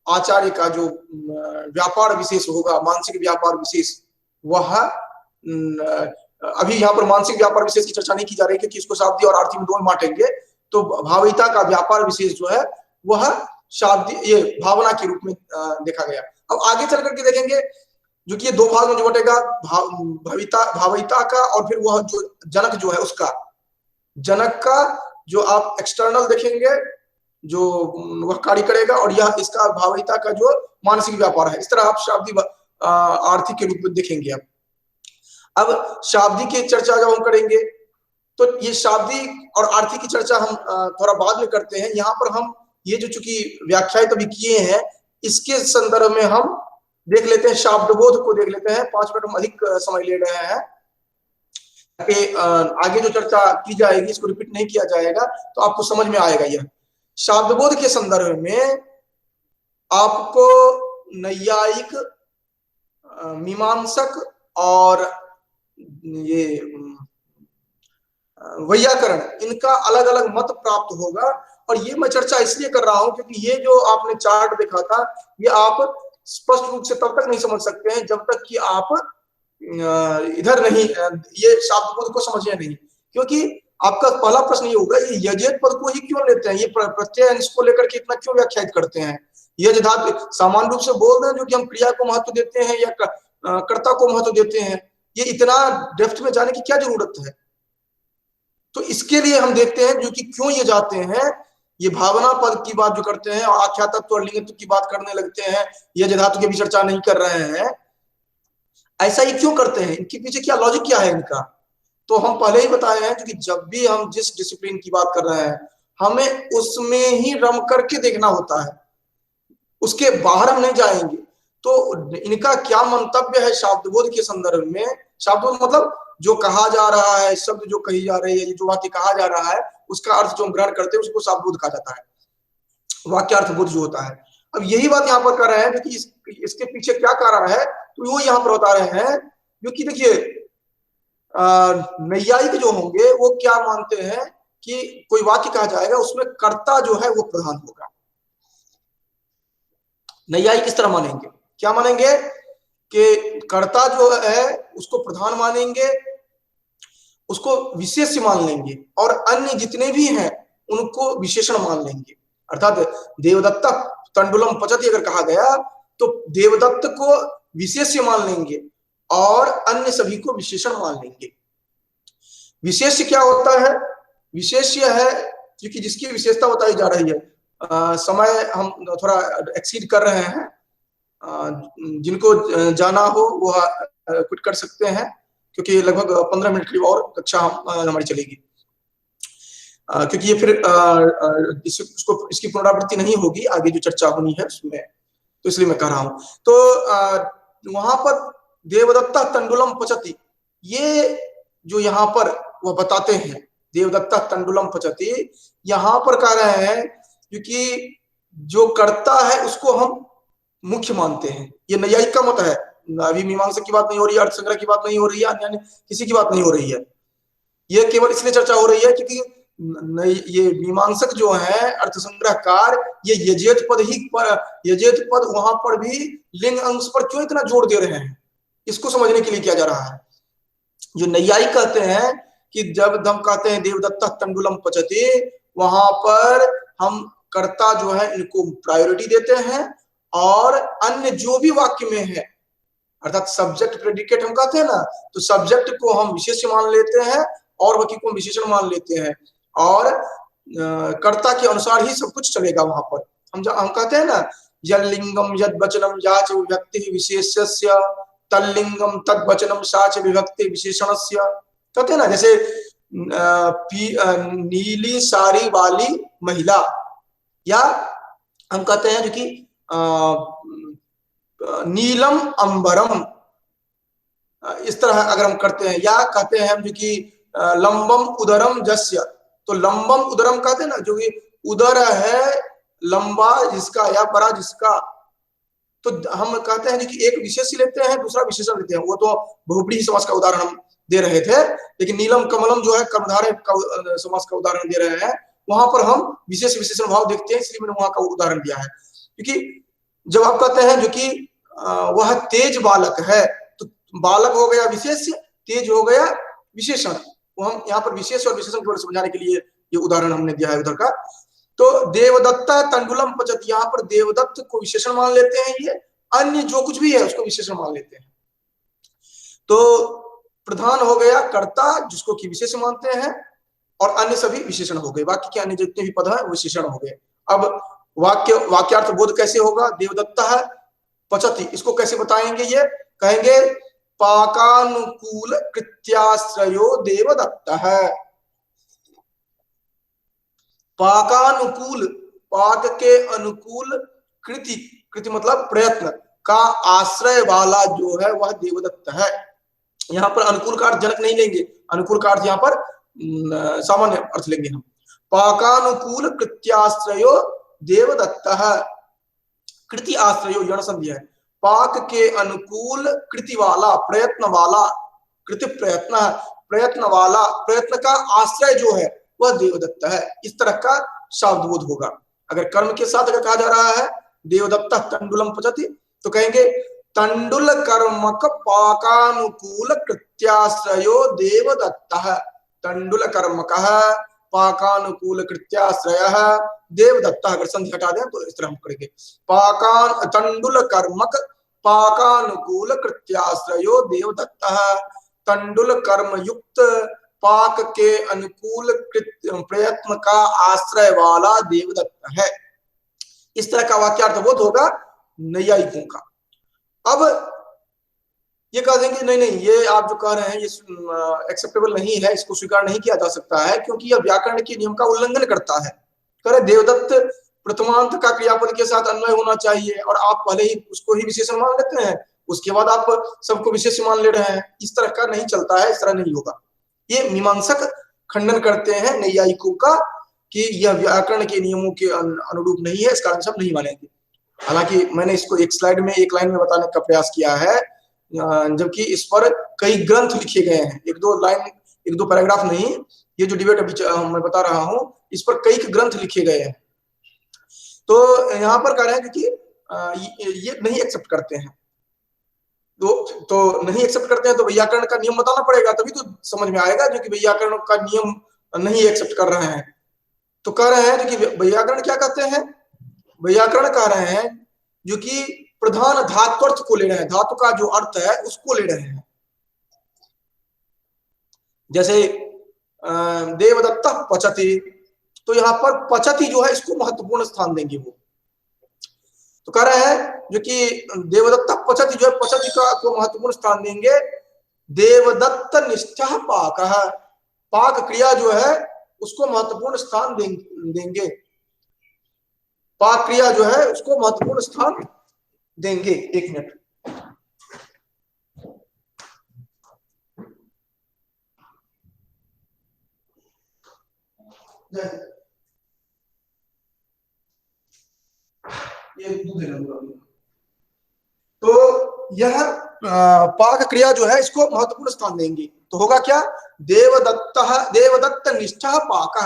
आचार्य का जो व्यापार विशेष होगा, मानसिक व्यापार विशेष, वह अभी यहाँ पर मानसिक व्यापार विशेष की चर्चा नहीं की जा रही क्योंकि इसको शाब्दी और आर्थी में दो में बांटेंगे। तो भावयिता का व्यापार विशेष जो है वह शाब्दी ये भावना के रूप में देखा गया। अब आगे चल करके देखेंगे जो कि ये दो भाग में जो बटेगा, भावयिता का और फिर वह जो जनक जो है उसका। जनक का जो आप एक्सटर्नल देखेंगे जो वह कार्य करेगा, और यह इसका भावयिता का जो मानसिक व्यापार है। इस तरह आप शाब्दी आर्थिक के रूप में देखेंगे। अब शाब्दी की चर्चा जब हम करेंगे तो ये शाब्दी और आर्थिक की चर्चा हम थोड़ा बाद में करते हैं। यहाँ पर हम ये जो चूंकि व्याख्याएं तभी किए हैं, इसके संदर्भ में हम देख लेते हैं, शाब्दबोध को देख लेते हैं। 5 मिनट हम अधिक समय ले रहे हैं कि आगे जो चर्चा की जाएगी इसको रिपीट नहीं किया जाएगा, तो आपको समझ में आएगा। यह शाब्दबोध के संदर्भ में आपको नैयायिक, मीमांसक और ये वैयाकरण, इनका अलग अलग मत प्राप्त होगा। और ये मैं चर्चा इसलिए कर रहा हूं क्योंकि ये जो आपने चार्ट देखा था, ये आप स्पष्ट रूप से तब तक नहीं समझ सकते हैं जब तक कि आप इधर नहीं, ये शाब्दबोध को समझे नहीं। क्योंकि आपका पहला प्रश्न ये होगा, ये यजेत पद को ही क्यों लेते हैं, ये प्रत्यय इसको लेकर के इतना क्यों व्याख्यायित करते हैं? यज धातु सामान्य रूप से बोल रहे हैं जो कि हम क्रिया को महत्व देते हैं या कर्ता को महत्व देते हैं, ये इतना डेप्थ में जाने की क्या जरूरत है? तो इसके लिए हम देखते हैं जो कि क्यों ये जाते हैं, ये भावना पद की बात जो करते हैं और आख्या तत्व और लिंग तत्व की बात करने लगते हैं, ये धातु की भी चर्चा नहीं कर रहे हैं, ऐसा ही क्यों करते हैं, इनके पीछे क्या लॉजिक क्या है इनका। तो हम पहले ही बताए हैं कि जब भी हम जिस डिसिप्लिन की बात कर रहे हैं हमें उसमें ही रम करके देखना होता है, उसके बाहर हम नहीं जाएंगे। तो इनका क्या मंतव्य है शाब्दबोध के संदर्भ में, शाब्दबोध मतलब जो कहा जा रहा है, शब्द जो कही जा रही है, जो वाक्य कहा जा रहा है, उसका अर्थ जो हम ग्रहण करते हैं उसको शाब्दबोध कहा जाता है, वाक्यार्थ बोध जो होता है। अब यही बात यहाँ पर कर रहे हैं कि इसके पीछे क्या कारण है, तो वो यहाँ पर बता रहे हैं। क्योंकि देखिए नैयायिक जो होंगे वो क्या मानते हैं कि कोई वाक्य कहा जाएगा उसमें कर्ता जो है वो प्रधान होगा। नैयायिक किस तरह मानेंगे, क्या मानेंगे कि कर्ता जो है उसको प्रधान मानेंगे, उसको विशेष मान लेंगे, और अन्य जितने भी हैं उनको विशेषण मान लेंगे। अर्थात देवदत्त तंडुलम पचति अगर कहा गया तो देवदत्त को विशेष मान लेंगे और अन्य सभी को विशेषण मान लेंगे। विशेष क्या होता है, विशेष है क्योंकि जिसकी विशेषता बताई जा रही है। समय हम थोड़ा एक्सीड कर रहे हैं, जिनको जाना हो वो क्विट कर सकते हैं क्योंकि लगभग 15 मिनट की और कक्षा हमारी चलेगी, क्योंकि ये फिर इसकी पुनरावृत्ति नहीं होगी, आगे जो चर्चा होनी है उसमें, तो इसलिए मैं कह रहा हूं। तो वहां पर देवदत्ता तंडुलम पचति, ये जो यहाँ पर वह बताते हैं देवदत्ता तंडुलम पचति, यहाँ पर कह रहे हैं क्योंकि जो करता है उसको हम मुख्य मानते हैं। ये नैयायिक का मत है, अभी मीमांसा की बात नहीं हो रही है, अर्थ संग्रह की बात नहीं हो रही है, अन्य किसी की बात नहीं हो रही है। ये केवल इसलिए चर्चा हो रही है क्योंकि ये मीमांसक जो है अर्थ संग्रहकार, ये यजेत पद ही यजेत पद वहां पर भी लिंग अंश पर क्यों इतना जोर दे रहे हैं, इसको समझने के लिए किया जा रहा है। जो नैयायिक कहते हैं कि जब हम कहते हैं देवदत्ता तंडुलम पचते, वहां पर हम कर्ता जो है इनको प्रायोरिटी देते हैं और अन्य जो भी वाक्य में है, अर्थात सब्जेक्ट प्रेडिकेट हम कहते हैं ना, तो सब्जेक्ट को हम विशेष मान लेते हैं और वाक्य को विशेषण मान लेते हैं, और कर्ता के अनुसार ही सब कुछ चलेगा वहां पर। हम कहते हैं ना यद लिंगम यद वचनम याच विभक्ति विशेषस्य तल्लिंगम तद वचनम साच विभक्ति विशेषणस्य, कहते हैं ना, जैसे नीली साड़ी वाली महिला, या हम कहते हैं जो कि नीलम अंबरम, इस तरह अगर हम करते हैं, या कहते हैं हम जो कि लंबम उदरम जस्य, तो लंबम उदरम कहते हैं ना, जो कि उदर है लंबा जिसका या बड़ा जिसका, तो हम कहते हैं कि एक विशेष लेते हैं दूसरा विशेषण लेते हैं। वो तो बहुब्रीहि समास का उदाहरण हम दे रहे थे, लेकिन नीलम कमलम जो है कर्मधारय का समास का उदाहरण दे रहे हैं, वहां पर हम विशेष विशेषण भाव देखते हैं, इसलिए मैंने वहां का उदाहरण दिया है। क्योंकि जब आप कहते हैं जो कि वह तेज बालक है, तो बालक हो गया विशेष, तेज हो गया विशेषण, वो हम यहाँ पर विशेष और विशेषण को समझाने के लिए ये उदाहरण हमने दिया है उधर का। तो देवदत्ता तंडुलम पचत, यहाँ पर देवदत्त को विशेषण मान लेते हैं, ये अन्य जो कुछ भी है उसको विशेषण मान लेते हैं। तो प्रधान हो गया कर्ता जिसको कि विशेष मानते हैं, और अन्य सभी विशेषण हो गए, वाक्य के अन्य जितने भी पद हैं वो विशेषण हो गए। अब वाक्यार्थ बोध कैसे होगा, देवदत्ता है पचति, इसको कैसे बताएंगे, ये कहेंगे पाकानुकूल कृत्याश्रयो देवदत्त है। पाकानुकूल, पाक के अनुकूल, कृति, कृति मतलब प्रयत्न का आश्रय वाला जो है वह देवदत्त है। यहाँ पर अनुकूल का अर्थ जनक नहीं लेंगे, अनुकूल का अर्थ यहाँ पर सामान्य अर्थ लेंगे हम। पाकानुकूल कृत्याश्रयो देवदत्त है, कृति आश्रयो यण संधि है, पाक के अनुकूल कृति वाला, प्रयत्न वाला, कृति प्रयत्न, प्रयत्न वाला, प्रयत्न का आश्रय जो है वह देवदत्त है, इस तरह का शब्दबोध होगा। अगर कर्म के साथ अगर कहा जा रहा है देवदत्त तंडुलम पचति, तो कहेंगे तंडुल कर्मक पाकानुकूल कृत्याश्रयो देवदत्त, तंडुल कर्मक पाकानुकूल कृत्याश्रय देवदत्त, अगर संधि हटा दें तो इस तरह हम करेंगे पाकान तंडुल कर्मक पाकानुकूल कृत्याश्रयो देवदत्त, तंडुल कर्म युक्त पाक के अनुकूल प्रयत्न का आश्रय वाला देवदत्त है। इस तरह का वाक्यार्थ बोध होगा नैयायिकों का। अब ये कह देंगे नहीं नहीं, ये आप जो कह रहे हैं ये एक्सेप्टेबल नहीं है, इसको स्वीकार नहीं किया जा सकता है क्योंकि यह व्याकरण के नियम का उल्लंघन करता है। कह रहे देवदत्त प्रथमांत का क्रियापद के साथ अन्वय होना चाहिए और आप पहले ही उसको ही विशेषण मान लेते हैं, उसके बाद आप सबको विशेष मान ले रहे हैं। इस तरह का नहीं चलता है, इस तरह नहीं होगा। ये मीमांसक खंडन करते हैं नैयायिकों का कि यह व्याकरण के नियमों के अनुरूप नहीं है, इस कारण से हम नहीं मानेंगे। हालांकि मैंने इसको एक स्लाइड में एक लाइन में बताने का प्रयास किया है, जबकि इस पर कई ग्रंथ लिखे गए हैं, एक दो लाइन एक दो पैराग्राफ नहीं। ये जो डिबेट अभी मैं बता रहा हूं इस पर कई ग्रंथ लिखे गए हैं। तो यहाँ पर कह रहे हैं कि ये नहीं एक्सेप्ट करते हैं, तो नहीं एक्सेप्ट करते हैं तो व्याकरण का नियम बताना पड़ेगा, तभी तो समझ में आएगा जो कि व्याकरण का नियम नहीं एक्सेप्ट कर रहे हैं। तो कह रहे हैं कि व्याकरण क्या कहते हैं, व्याकरण कह रहे हैं जो कि प्रधान धात्वर्थ को ले रहे हैं, धातु का जो अर्थ है उसको ले रहे हैं। जैसे देवदत्त पचति, तो यहाँ पर पचति जो है इसको महत्वपूर्ण स्थान देंगे वो। तो कह रहे हैं जो कि देवदत्त पचति जो है, पचति का को महत्वपूर्ण स्थान देंगे। देवदत्त निष्ठा पाक, पाक क्रिया जो है उसको महत्वपूर्ण स्थान देंगे, पाक क्रिया जो है उसको महत्वपूर्ण स्थान देंगे। एक मिनट, तो यह पाक क्रिया जो है इसको महत्वपूर्ण स्थान देंगे। तो होगा क्या, देवदत्त निष्ठा पाक,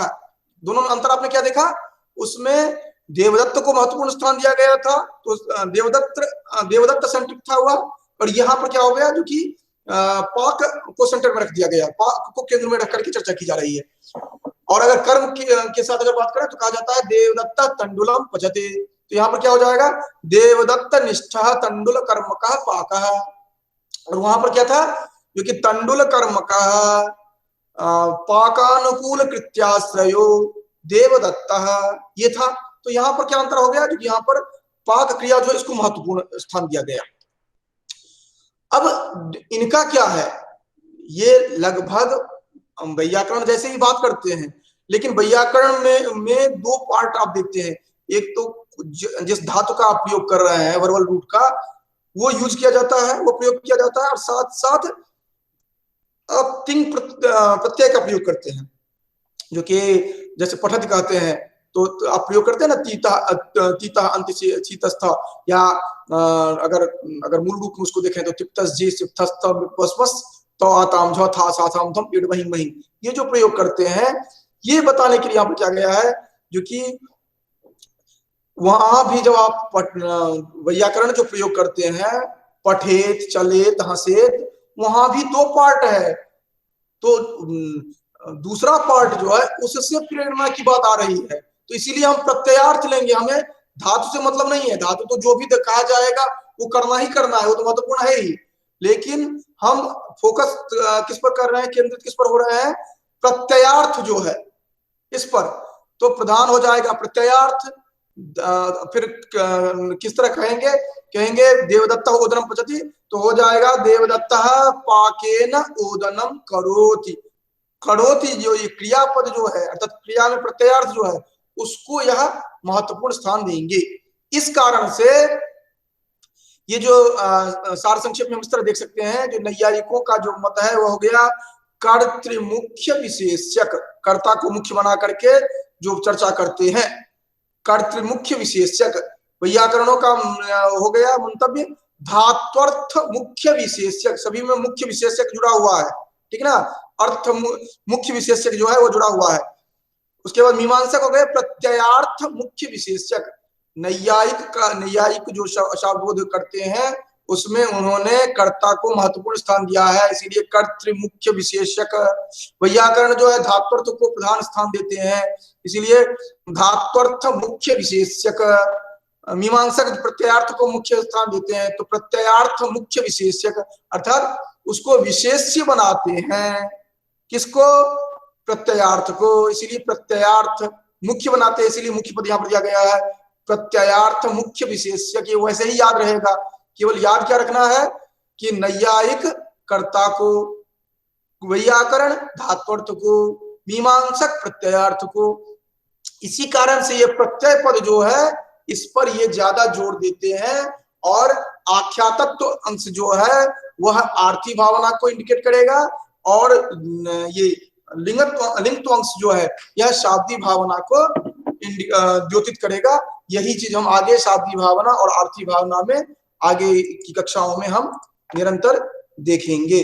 दोनों में अंतर आपने क्या देखा, उसमें देवदत्त को महत्वपूर्ण स्थान दिया गया था तो देवदत्त सेंटर था हुआ, और यहाँ पर क्या हो गया जो कि पाक को सेंटर में रख दिया गया, पाक को केंद्र में रख करके चर्चा की जा रही है। और अगर कर्म के साथ अगर बात करें तो कहा जाता है देवदत्त तंडुलम पचते, तो यहाँ पर क्या हो जाएगा, देवदत्त निष्ठा तंडुल कर्म का पाक, और वहां पर क्या था जो कि तंडुल कर्म का पाकानुकूल कृत्याश्रयो देवदत्त ये था। तो यहाँ पर क्या अंतर हो गया, जो यहाँ पर पाक क्रिया जो है इसको महत्वपूर्ण स्थान दिया गया। अब इनका क्या है, ये लगभग वैयाकरण जैसे ही बात करते हैं, लेकिन वैयाकरण में दो पार्ट आप देखते हैं। एक तो जिस धातु का आप प्रयोग कर रहे हैं वर्बल रूट का, वो यूज किया जाता है, वो प्रयोग किया जाता है, और साथ साथ आप तिंग प्रत्यय का प्रयोग करते हैं, जो कि जैसे पठत कहते हैं तो आप प्रयोग करते हैं ना, तीता अंत शीतस्थ, या अगर मूल रूप में उसको देखें तो तिप्तस तो आताम झ था साथाम थम पीड़ वहीं वहीं, ये जो प्रयोग करते हैं ये बताने के लिए यहाँ पर क्या गया है, जो कि वहां भी जब आप वैयाकरण जो प्रयोग करते हैं पठेत चलेत हसेत, वहां भी दो पार्ट है, तो दूसरा पार्ट जो है उससे प्रेरणा की बात आ रही है, तो इसीलिए हम प्रत्ययार्थ लेंगे, हमें धातु से मतलब नहीं है, धातु तो जो भी कहा जाएगा वो करना ही करना है, वो तो महत्वपूर्ण है ही, लेकिन हम फोकस किस पर कर रहे हैं, केंद्रित किस पर हो रहे हैं, प्रत्ययार्थ जो है इस पर। तो प्रधान हो जाएगा प्रत्ययार्थ, फिर किस तरह कहेंगे देवदत्त ओदनम पचति, तो हो जाएगा देवदत्त पाकेन ओदनम करोति, करोति जो ये क्रियापद जो है अर्थात क्रिया में प्रत्ययार्थ जो है उसको यह महत्वपूर्ण स्थान देंगे। इस कारण से ये जो सार संक्षेप में हम इस तरह देख सकते हैं, जो नैयायिकों का जो मत है वो हो गया कर्तृमुख्य विशेष्यक, कर्ता को मुख्य बना करके जो चर्चा करते हैं, कर्तृमुख्य विशेष्यक। वैयाकरणों का हो गया मंतव्य धात्वर्थ मुख्य विशेष्यक, सभी में मुख्य विशेष्यक जुड़ा हुआ है, ठीक ना, अर्थ मुख्य विशेष्यक जो है वो जुड़ा हुआ है। उसके बाद मीमांसक हो गए प्रत्ययार्थ मुख्य विशेष्यक। नैयायिक जो शाब्दबोध करते हैं उसमें उन्होंने कर्ता को महत्वपूर्ण स्थान दिया है, इसीलिए कर्तृ मुख्य विशेषक। वैयाकरण जो है धात्वर्थ को प्रधान स्थान देते हैं, इसीलिए धात्वर्थ मुख्य विशेषक। मीमांसक प्रत्ययार्थ को मुख्य स्थान देते हैं, तो प्रत्ययार्थ मुख्य विशेषक अर्थात उसको विशेष्य बनाते हैं। किसको? प्रत्ययार्थ को। इसीलिए प्रत्ययार्थ मुख्य बनाते हैं, इसीलिए मुख्य पद यहां पर दिया गया है। प्रत्ययार्थ मुख्य विशेष्य की वैसे ही याद रहेगा, केवल याद क्या रखना है कि नैयायिक कर्ता को, वैयाकरण धात्वर्थ को, मीमांसक प्रत्ययार्थ को। इसी कारण से ये प्रत्यय पद जो है इस पर ये ज्यादा जोर देते हैं। और आख्यातत्व तो अंश जो है वह आर्थी भावना को इंडिकेट करेगा, और ये लिंगत्व अंश जो है यह शाब्दी भावना को द्योतित करेगा। यही चीज हम आगे शाब्दी भावना और आर्थी भावना में आगे की कक्षाओं में हम निरंतर देखेंगे।